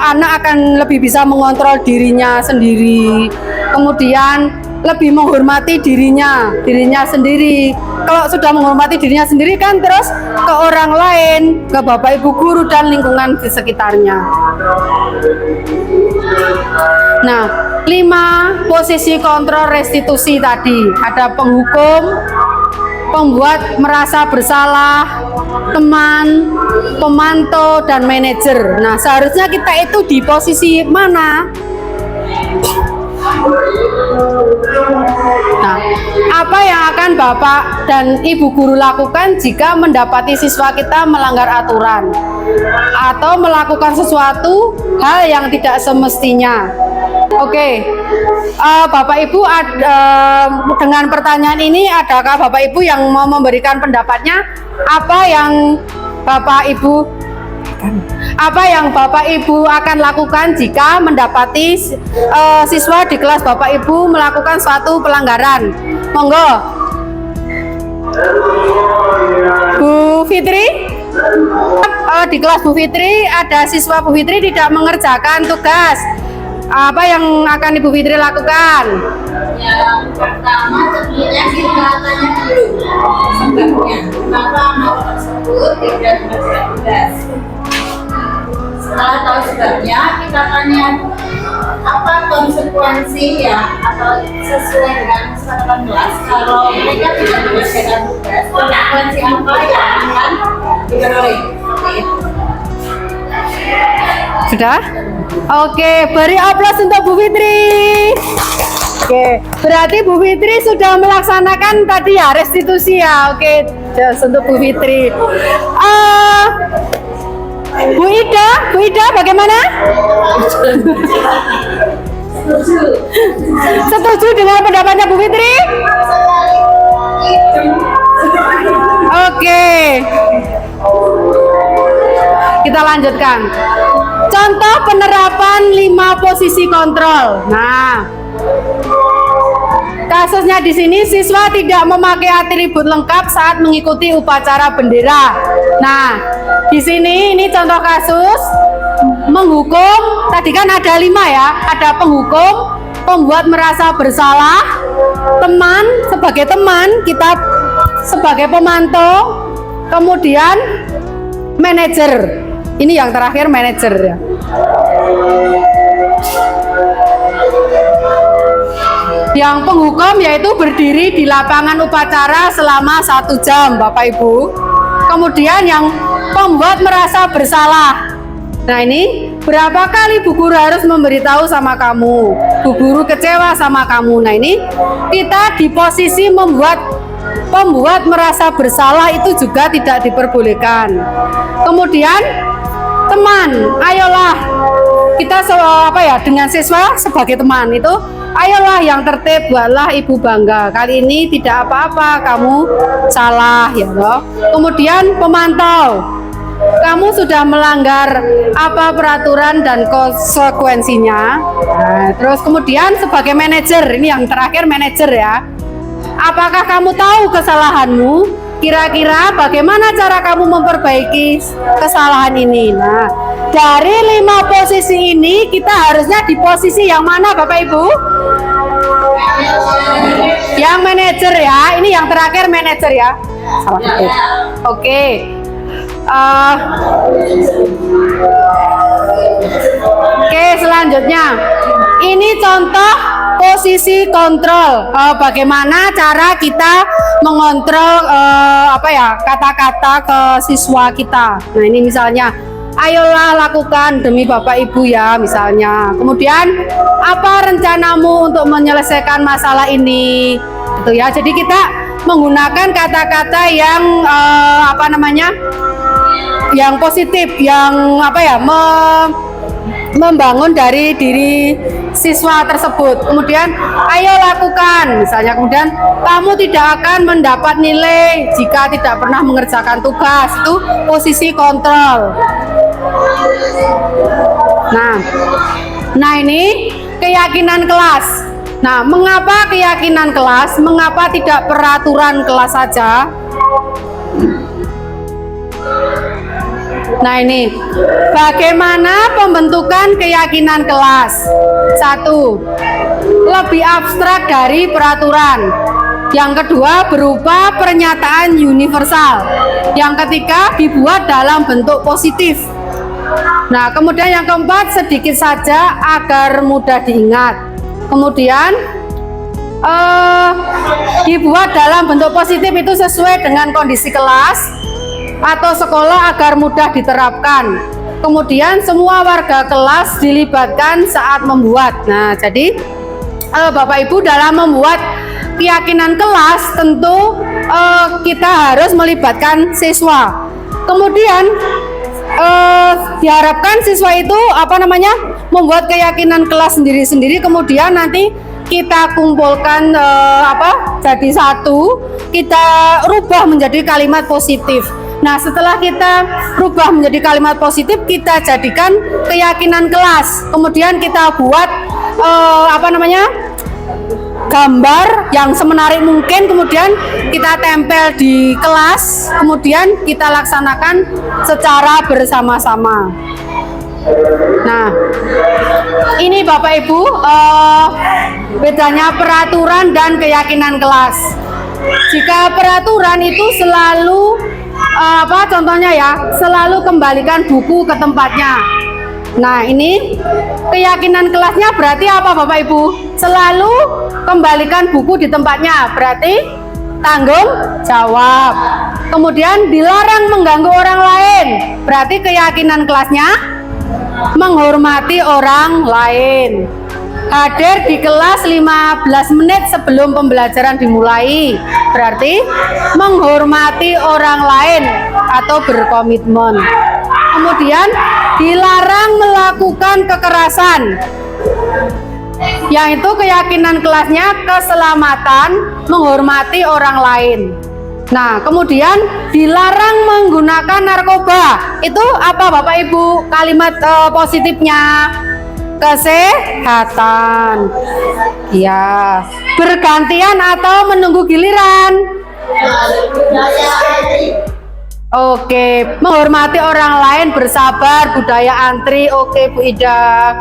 anak akan lebih bisa mengontrol dirinya sendiri, kemudian lebih menghormati dirinya sendiri. Kalau sudah menghormati dirinya sendiri kan terus ke orang lain, ke Bapak Ibu guru dan lingkungan di sekitarnya. Nah, 5 posisi kontrol restitusi tadi. Ada penghukum, pembuat merasa bersalah, teman, pemantau, dan manajer. Nah, seharusnya kita itu di posisi mana? Nah, apa yang akan Bapak dan Ibu guru lakukan jika mendapati siswa kita melanggar aturan atau melakukan sesuatu hal yang tidak semestinya? Oke, Bapak Ibu, dengan pertanyaan ini, adakah Bapak Ibu yang mau memberikan pendapatnya? Apa yang Bapak Ibu akan lakukan jika mendapati siswa di kelas Bapak Ibu melakukan suatu pelanggaran? Monggo, Bu Fitri. Di kelas Bu Fitri ada siswa Bu Fitri tidak mengerjakan tugas. Apa yang akan Ibu Fitri lakukan? Yang pertama tentunya kita tanya dulu sebabnya kenapa anak tersebut tidak mengerjakan tugas. Setelah tahu sebabnya, kita tanya apa konsekuensi ya atau sesuai dengan kesepakatan kelas kalau mereka tidak mengerjakan tugas, konsekuensi apa yang akan diperoleh. Sudah? Oke, beri aplaus untuk Bu Fitri. Oke, berarti Bu Fitri sudah melaksanakan tadi ya restitusi ya. Oke, untuk Bu Fitri. Bu Ida bagaimana? Setuju dengan pendapatnya Bu Fitri? Oke. Kita lanjutkan. Contoh penerapan 5 posisi kontrol. Nah, kasusnya di sini siswa tidak memakai atribut lengkap saat mengikuti upacara bendera. Nah, di sini ini contoh kasus menghukum. Tadi kan ada 5 ya. Ada penghukum, pembuat merasa bersalah, teman sebagai teman, kita sebagai pemantau, kemudian manajer. Ini yang terakhir manajer ya. Yang penghukum yaitu berdiri di lapangan upacara selama 1 jam, Bapak Ibu. Kemudian yang pembuat merasa bersalah. Nah, ini berapa kali Bu Guru harus memberitahu sama kamu? Bu Guru kecewa sama kamu. Nah, ini kita di posisi pembuat merasa bersalah itu juga tidak diperbolehkan. Kemudian teman, ayolah kita dengan siswa sebagai teman itu, ayolah yang tertib, buatlah ibu bangga. Kali ini tidak apa-apa, kamu salah ya toh. Kemudian pemantau, kamu sudah melanggar apa peraturan dan konsekuensinya. Nah, terus kemudian sebagai manajer, ini yang terakhir manajer ya. Apakah kamu tahu kesalahanmu? Kira-kira bagaimana cara kamu memperbaiki kesalahan ini? Nah, dari 5 posisi ini kita harusnya di posisi yang mana Bapak Ibu? Yang manajer ya. Ini yang terakhir manajer ya. Salah ketik. Oke. Oke, selanjutnya ini contoh posisi kontrol. Bagaimana cara kita mengontrol kata-kata ke siswa kita. Nah, ini misalnya, ayolah lakukan demi Bapak Ibu ya, misalnya. Kemudian, apa rencanamu untuk menyelesaikan masalah ini? Gitu ya. Jadi kita menggunakan kata-kata yang yang positif, yang membangun dari diri siswa tersebut. Kemudian ayo lakukan, misalnya. Kemudian kamu tidak akan mendapat nilai jika tidak pernah mengerjakan tugas. Itu posisi kontrol. Nah ini keyakinan kelas. Nah, mengapa keyakinan kelas? Mengapa tidak peraturan kelas saja? Nah, ini bagaimana pembentukan keyakinan kelas? 1. Lebih abstrak dari peraturan. Yang kedua, berupa pernyataan universal. Yang ketiga, dibuat dalam bentuk positif. Nah, kemudian yang keempat, sedikit saja agar mudah diingat. Kemudian dibuat dalam bentuk positif itu sesuai dengan kondisi kelas atau sekolah agar mudah diterapkan. Kemudian semua warga kelas dilibatkan saat membuat. Nah, jadi Bapak Ibu dalam membuat keyakinan kelas tentu kita harus melibatkan siswa. Kemudian diharapkan siswa itu membuat keyakinan kelas sendiri-sendiri, kemudian nanti kita kumpulkan jadi satu, kita rubah menjadi kalimat positif. Nah, setelah kita rubah menjadi kalimat positif, kita jadikan keyakinan kelas. Kemudian kita buat gambar yang semenarik mungkin, kemudian kita tempel di kelas, kemudian kita laksanakan secara bersama-sama. Nah, ini Bapak Ibu bedanya peraturan dan keyakinan kelas. Jika peraturan itu selalu contohnya ya, selalu kembalikan buku ke tempatnya. Nah, ini keyakinan kelasnya berarti apa Bapak Ibu? Selalu kembalikan buku di tempatnya, berarti tanggung jawab. Kemudian dilarang mengganggu orang lain, berarti keyakinan kelasnya menghormati orang lain. Hadir di kelas 15 menit sebelum pembelajaran dimulai, berarti menghormati orang lain atau berkomitmen. Kemudian dilarang melakukan kekerasan, yang itu keyakinan kelasnya keselamatan, menghormati orang lain. Nah, kemudian dilarang menggunakan narkoba. Itu apa Bapak Ibu? Kalimat positifnya kesehatan. Ya, bergantian atau menunggu giliran. Oke, menghormati orang lain, bersabar, budaya antri. Oke, Bu Ida.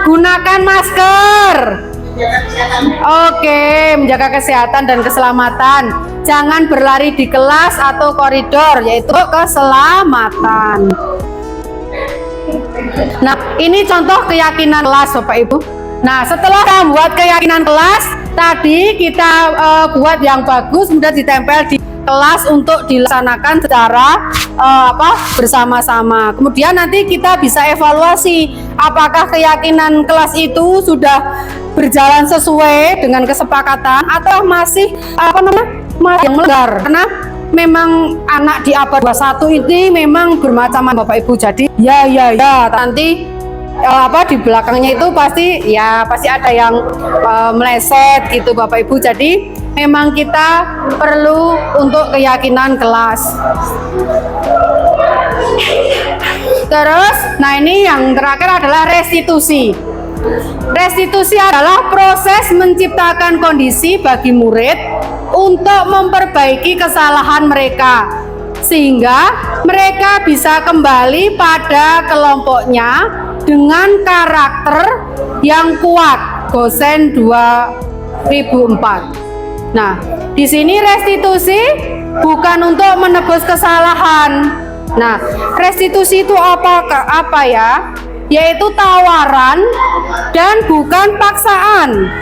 Gunakan masker. Oke, menjaga kesehatan dan keselamatan. Jangan berlari di kelas atau koridor, yaitu keselamatan. Nah, ini contoh keyakinan kelas Bapak Ibu. Nah, setelah kita buat keyakinan kelas, tadi kita buat yang bagus, kemudian ditempel di kelas untuk dilaksanakan secara bersama-sama. Kemudian nanti kita bisa evaluasi apakah keyakinan kelas itu sudah berjalan sesuai dengan kesepakatan atau masih yang melanggar. Karena memang anak di abad 21 ini memang bermacam-macam Bapak Ibu. Jadi ya nanti di belakangnya itu pasti ada yang meleset gitu Bapak Ibu. Jadi memang kita perlu untuk keyakinan kelas. Terus, nah ini yang terakhir adalah restitusi. Restitusi adalah proses menciptakan kondisi bagi murid untuk memperbaiki kesalahan mereka sehingga mereka bisa kembali pada kelompoknya dengan karakter yang kuat. Gosen 2004. Nah, di sini restitusi bukan untuk menebus kesalahan. Nah, restitusi itu apa ya? Yaitu tawaran dan bukan paksaan.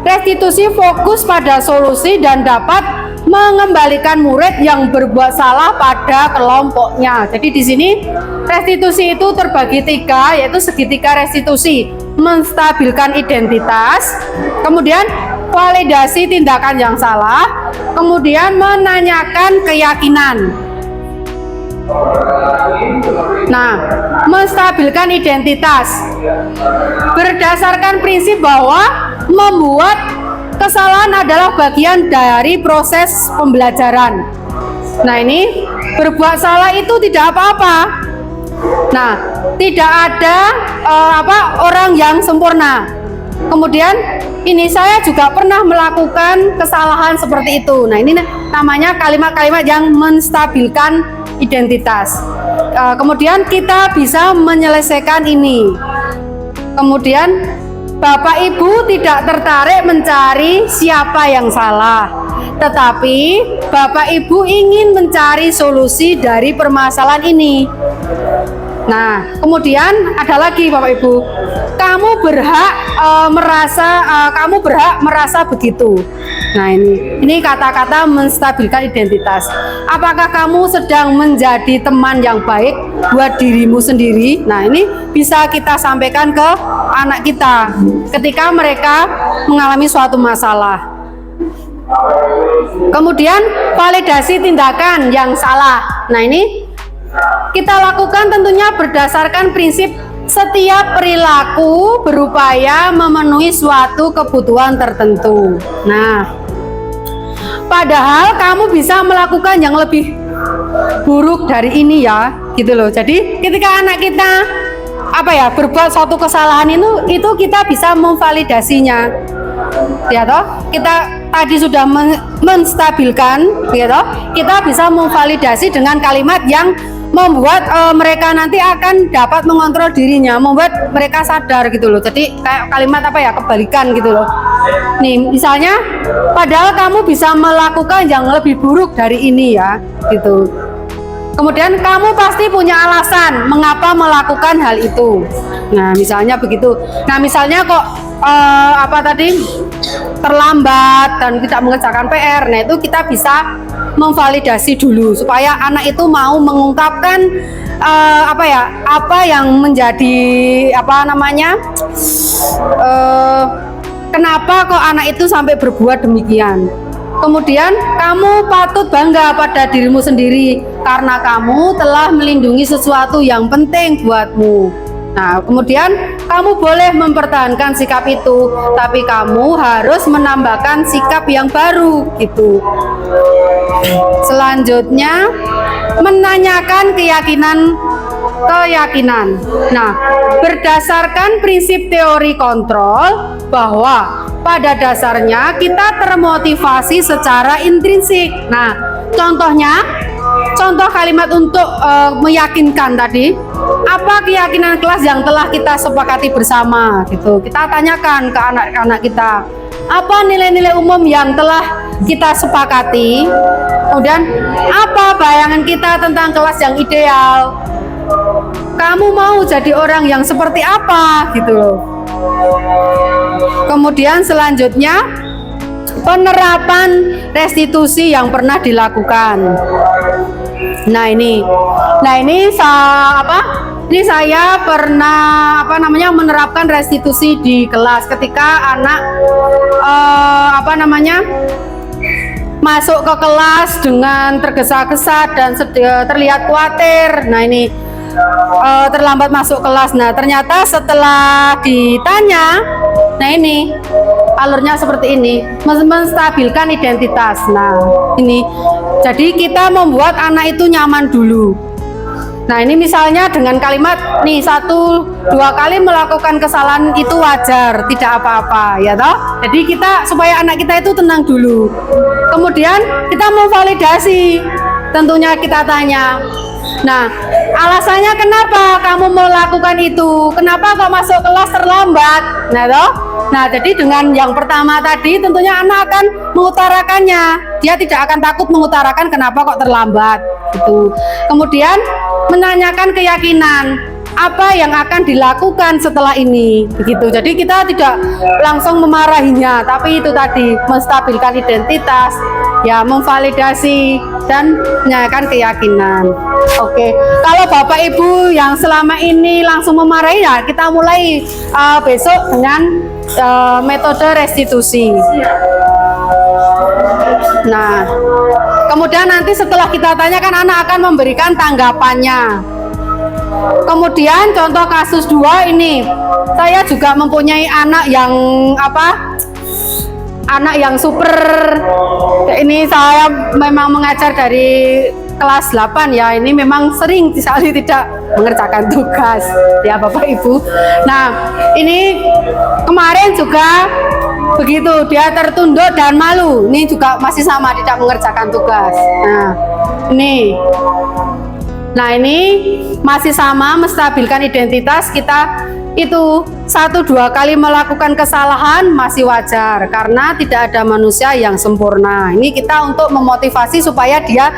Restitusi fokus pada solusi dan dapat mengembalikan murid yang berbuat salah pada kelompoknya. Jadi di sini restitusi itu terbagi 3, yaitu segitiga restitusi, menstabilkan identitas, kemudian validasi tindakan yang salah, kemudian menanyakan keyakinan. Nah, menstabilkan identitas berdasarkan prinsip bahwa membuat kesalahan adalah bagian dari proses pembelajaran. Nah, ini berbuat salah itu tidak apa-apa. Nah, tidak ada orang yang sempurna. Kemudian ini saya juga pernah melakukan kesalahan seperti itu. Nah, ini namanya kalimat-kalimat yang menstabilkan identitas. Kemudian kita bisa menyelesaikan ini. Kemudian Bapak Ibu tidak tertarik mencari siapa yang salah, tetapi Bapak Ibu ingin mencari solusi dari permasalahan ini. Nah, kemudian ada lagi Bapak Ibu, kamu berhak merasa begitu. Nah, ini kata-kata menstabilkan identitas. Apakah kamu sedang menjadi teman yang baik buat dirimu sendiri? Nah, ini bisa kita sampaikan ke anak kita ketika mereka mengalami suatu masalah. Kemudian validasi tindakan yang salah. Nah, ini kita lakukan tentunya berdasarkan prinsip setiap perilaku berupaya memenuhi suatu kebutuhan tertentu. Nah, padahal kamu bisa melakukan yang lebih buruk dari ini ya, gitu loh. Jadi ketika anak kita berbuat suatu kesalahan itu kita bisa memvalidasinya. Ya toh? Kita tadi sudah menstabilkan, ya toh? Kita bisa memvalidasi dengan kalimat yang membuat mereka nanti akan dapat mengontrol dirinya, membuat mereka sadar gitu loh. Jadi kayak kalimat kebalikan gitu loh. Nih, misalnya padahal kamu bisa melakukan yang lebih buruk dari ini ya, gitu. Kemudian kamu pasti punya alasan mengapa melakukan hal itu. Nah, misalnya begitu. Nah, misalnya kok terlambat dan tidak mengerjakan PR. Nah, itu kita bisa memvalidasi dulu supaya anak itu mau mengungkapkan apa yang menjadi kenapa kok anak itu sampai berbuat demikian. Kemudian kamu patut bangga pada dirimu sendiri karena kamu telah melindungi sesuatu yang penting buatmu. Nah, kemudian kamu boleh mempertahankan sikap itu, tapi kamu harus menambahkan sikap yang baru gitu. Selanjutnya, menanyakan keyakinan. Nah, berdasarkan prinsip teori kontrol bahwa pada dasarnya kita termotivasi secara intrinsik. Nah, contoh kalimat untuk meyakinkan tadi, apa keyakinan kelas yang telah kita sepakati bersama gitu. Kita tanyakan ke anak-anak kita, apa nilai-nilai umum yang telah kita sepakati, kemudian apa bayangan kita tentang kelas yang ideal. Kamu mau jadi orang yang seperti apa gitu loh. Kemudian selanjutnya, penerapan restitusi yang pernah dilakukan. Nah, ini saya pernah menerapkan restitusi di kelas ketika anak masuk ke kelas dengan tergesa-gesa dan terlihat khawatir. Nah, ini terlambat masuk kelas. Nah, ternyata setelah ditanya, nah ini alurnya seperti ini, menstabilkan identitas. Nah, ini jadi kita membuat anak itu nyaman dulu. Nah, ini misalnya dengan kalimat nih 1-2 kali melakukan kesalahan itu wajar, tidak apa-apa, ya toh. Jadi kita supaya anak kita itu tenang dulu. Kemudian kita memvalidasi, tentunya kita tanya. Nah, alasannya kenapa kamu melakukan itu? Kenapa kok masuk kelas terlambat? Nah, toh. Nah, jadi dengan yang pertama tadi tentunya anak akan mengutarakannya. Dia tidak akan takut mengutarakan kenapa kok terlambat gitu. Kemudian menanyakan keyakinan apa yang akan dilakukan setelah ini begitu. Jadi kita tidak langsung memarahinya, tapi itu tadi menstabilkan identitas, ya, memvalidasi dan menanyakan keyakinan. Oke, kalau Bapak Ibu yang selama ini langsung memarahi, ya kita mulai besok dengan metode restitusi. Nah, kemudian nanti setelah kita tanyakan, anak akan memberikan tanggapannya. Kemudian contoh kasus 2 ini, saya juga mempunyai anak yang anak yang super. Ini saya memang mengajar dari kelas 8 ya, ini memang sering sekali tidak mengerjakan tugas ya Bapak Ibu. Nah, ini kemarin juga begitu, dia tertunduk dan malu. Ini juga masih sama, tidak mengerjakan tugas. Nah ini masih sama, menstabilkan identitas. Kita itu 1-2 kali melakukan kesalahan masih wajar, karena tidak ada manusia yang sempurna. Ini kita untuk memotivasi supaya dia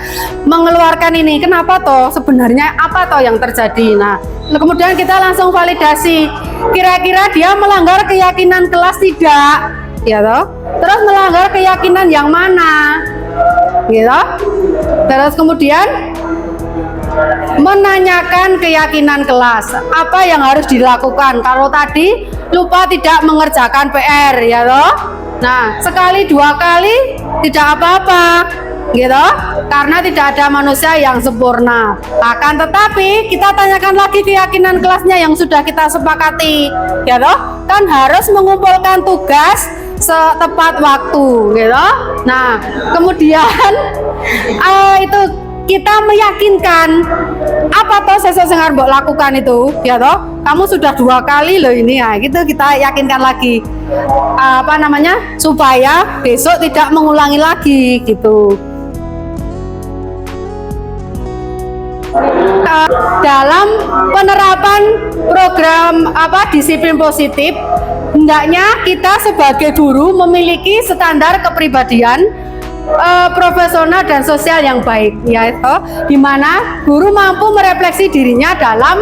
mengeluarkan ini, kenapa toh sebenarnya apa toh yang terjadi. Nah, kemudian kita langsung validasi, kira-kira dia melanggar keyakinan kelas tidak, ya toh. Terus melanggar keyakinan yang mana, gitu. Terus kemudian menanyakan keyakinan kelas, apa yang harus dilakukan kalau tadi lupa tidak mengerjakan PR, ya toh. Nah, 1-2 kali tidak apa-apa, gitu, karena tidak ada manusia yang sempurna. Akan tetapi kita tanyakan lagi keyakinan kelasnya yang sudah kita sepakati, ya toh, kan harus mengumpulkan tugas setepat waktu, gitu. Nah, kemudian itu kita meyakinkan apa toh sesuatu yang harus lakukan itu, ya toh, kamu sudah 2 kali loh ini, ya gitu. Kita yakinkan lagi supaya besok tidak mengulangi lagi gitu. Dalam penerapan program disiplin positif, hendaknya kita sebagai guru memiliki standar kepribadian profesional dan sosial yang baik, yaitu di mana guru mampu merefleksi dirinya dalam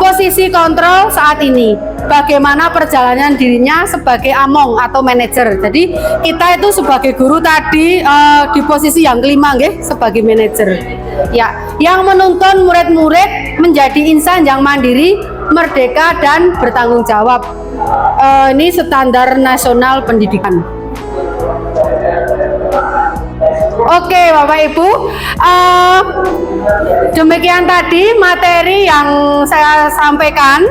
posisi kontrol saat ini, bagaimana perjalanan dirinya sebagai among atau manajer. Jadi kita itu sebagai guru tadi di posisi yang kelima, sebagai manajer, ya, yang menuntun murid-murid menjadi insan yang mandiri, merdeka dan bertanggung jawab. Ini standar nasional pendidikan. Oke Bapak Ibu, demikian tadi materi yang saya sampaikan.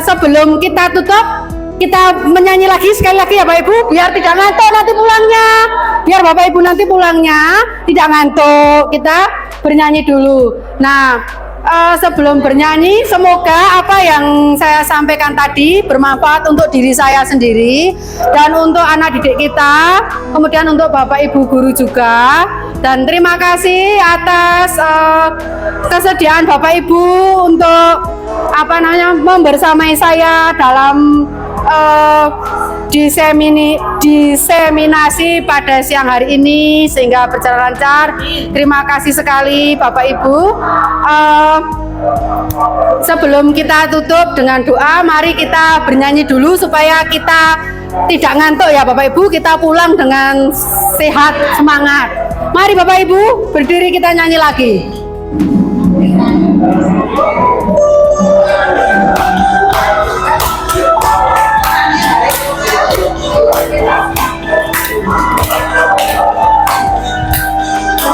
Sebelum kita tutup, kita menyanyi lagi sekali lagi ya Bapak Ibu, biar tidak ngantuk nanti pulangnya. Biar Bapak Ibu nanti pulangnya tidak ngantuk, kita bernyanyi dulu. Nah, sebelum bernyanyi, semoga apa yang saya sampaikan tadi bermanfaat untuk diri saya sendiri dan untuk anak didik kita, kemudian untuk Bapak Ibu guru juga. Dan terima kasih atas kesediaan Bapak Ibu untuk membersamai saya dalam diseminasi pada siang hari ini sehingga berjalan lancar. Terima kasih sekali Bapak Ibu. Sebelum kita tutup dengan doa, mari kita bernyanyi dulu supaya kita tidak ngantuk ya Bapak Ibu. Kita pulang dengan sehat, semangat. Mari Bapak Ibu berdiri, kita nyanyi lagi.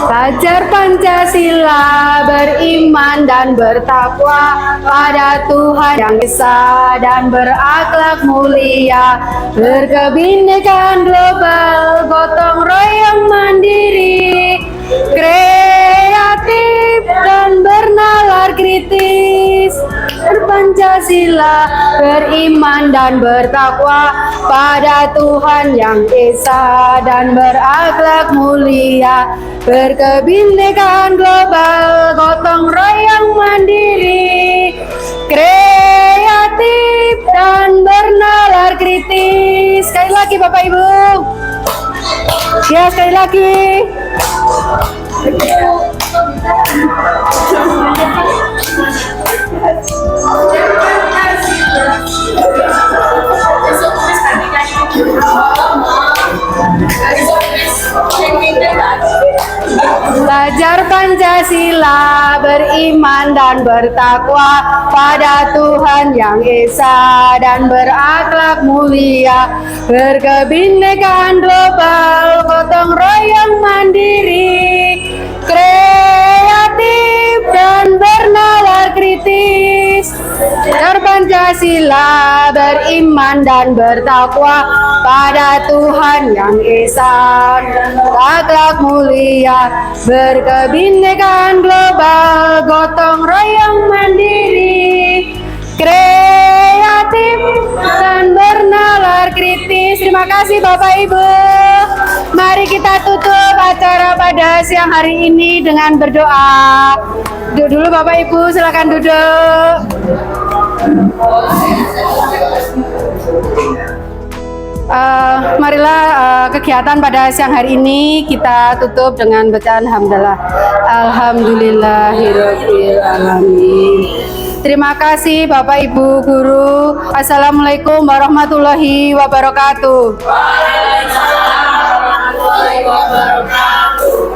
Belajar Pancasila, beriman beriman dan bertakwa pada Tuhan Yang Esa dan berakhlak mulia, berkebinekaan global, gotong royong mandiri, kreatif dan bernalar kritis, berpancasila, beriman dan bertakwa pada Tuhan Yang Esa dan berakhlak mulia, berkebinekaan global, gotong royong mandiri, kreatif dan bernalar kritis. Sekali lagi Bapak Ibu. Ya, sekali lagi. Belajar Pancasila, beriman dan bertakwa pada Tuhan Yang Esa dan berakhlak mulia, berkebinekaan global, gotong royong mandiri, kreatif dan bernalar kritis. Belajar Pancasila, beriman dan bertakwa pada Tuhan Yang Esa, berakhlak mulia, berkebinekaan global, gotong royong mandiri, kreatif dan bernalar kritis. Terima kasih Bapak Ibu. Mari kita tutup acara pada siang hari ini dengan berdoa. Duduk dulu Bapak Ibu, silakan duduk. Marilah kegiatan pada siang hari ini kita tutup dengan bacaan hamdalah. Alhamdulillahirabbil alamin. Terima kasih Bapak Ibu guru. Assalamualaikum warahmatullahi wabarakatuh. Waalaikumsalam warahmatullahi wabarakatuh.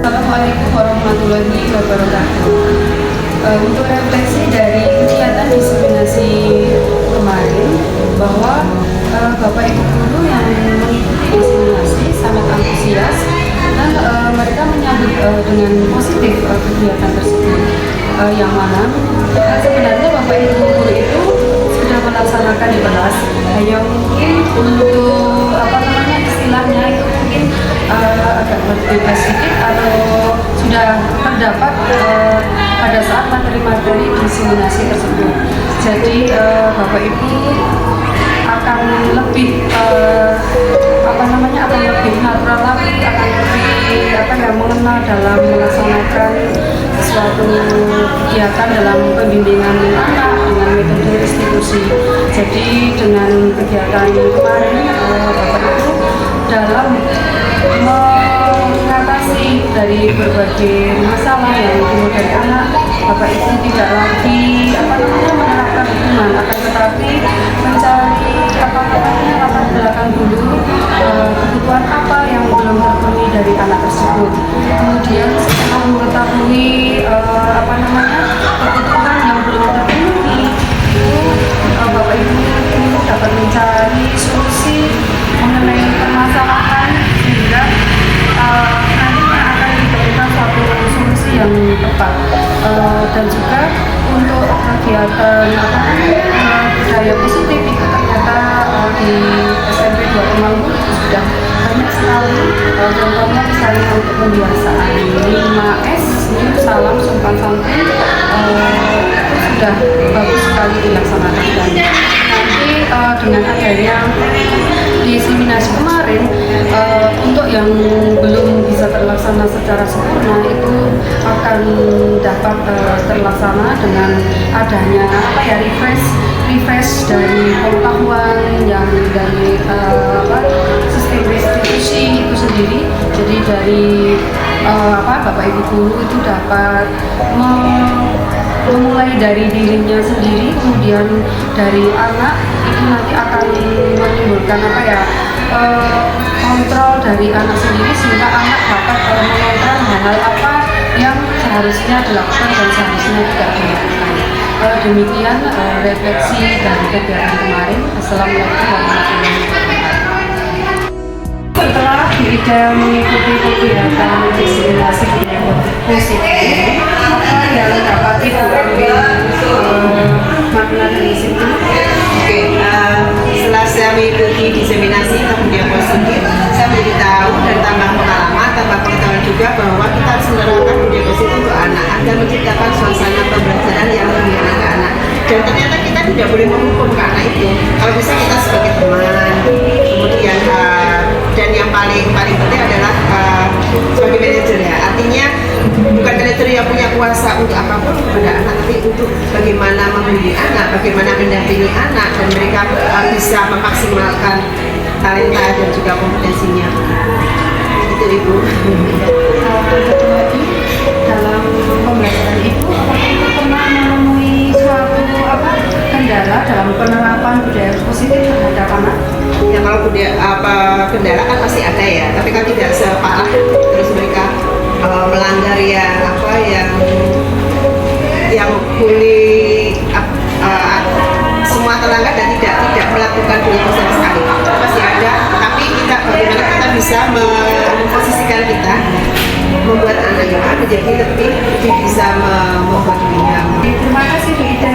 Assalamualaikum warahmatullahi wabarakatuh. Untuk refleksi dari kegiatan diseminasi kemarin, bahwa Bapak Ibu guru yang mengikuti diseminasi sangat antusias dan mereka menyambut dengan positif kegiatan tersebut, yang mana sebenarnya Bapak Ibu guru itu sudah melaksanakan di kelas, hanya mungkin untuk istilahnya itu mungkin agak berbeda sedikit atau sudah terdapat pada saat materi-materi diseminasi tersebut. Jadi Bapak Ibu akan lebih akan lebih natural lagi, akan lebih mengenal dalam melaksanakan suatu kegiatan dalam pembimbingan anak dengan metode restitusi. Jadi dengan kegiatan kemarin Bapak Ibu dalam mengatasi dari berbagai masalah yang timbul dari anak, Bapak Ibu tidak lagi menerapkan hukuman, akan tetapi mencari latar belakang dulu, kebutuhan apa yang belum terpenuhi dari anak tersebut. Kemudian setelah mengetahui kebutuhan yang belum terpenuhi, itu Bapak Ibu dapat mencari solusi mengenai permasalahan sehingga nantinya akan diberikan suatu solusi yang tepat. Dan juga untuk kegiatan budaya positif itu ternyata di SMP 2 Temanggung itu sudah banyak sekali, contohnya misalnya untuk pembiasaan 5S, salam sopan santun, itu sudah bagus sekali dilaksanakan. Dan nanti dengan adanya diseminasi kemarin, untuk yang belum bisa terlaksana secara sempurna itu akan dapat terlaksana dengan adanya refresh dari pengetahuan yang dari sistem restitusi itu sendiri. Jadi dari Bapak Ibu guru itu dapat memulai dari dirinya sendiri, kemudian dari anak itu nanti akan menimbulkan memberikan apa ya kontrol dari anak sendiri sehingga anak dapat mengontrol hal-hal apa yang seharusnya dilakukan dan seharusnya tidak dilakukan. Demikian refleksi dari kegiatan kemarin. Assalamualaikum warahmatullahi wabarakatuh. Setelah Bu Ida mengikuti kegiatan diseminasi budaya positif, apa yang dapat Ibu ambil makna dari situ? Oke, setelah saya mengikuti diseminasi budaya positif, saya menjadi tahu dan tambah pengalaman, tambah pengetahuan juga bahwa kita harus menerapkan budaya positif untuk anak agar menciptakan suasana pembelajaran yang lebih enak ke anak. Dan ternyata kita tidak boleh menghukum ke anak itu. Kalau bisa kita sebagai teman, kemudian dan yang paling penting adalah sebagai manajer ya. Artinya bukan manajer yang punya kuasa untuk apapun kepada anak, tapi untuk bagaimana membimbing anak, bagaimana mendampingi anak dan mereka bisa memaksimalkan talenta dan juga kompetensinya. Itu Ibu. Satu lagi, dalam pembelajaran itu, apakah Ibu pernah menemui suatu kendala dalam penerapan budaya positif terhadap anak? Ya kalau kendala kan pasti ada ya, tapi kan tidak separah terus mereka melanggar yang boleh semua terlanggar dan tidak melakukan budaya positif sekali. Pasti ada, tapi bagaimana kita bisa memposisikan kita membuat anak itu menjadi lebih bisa membuat dirinya. Terima kasih Bu Ida.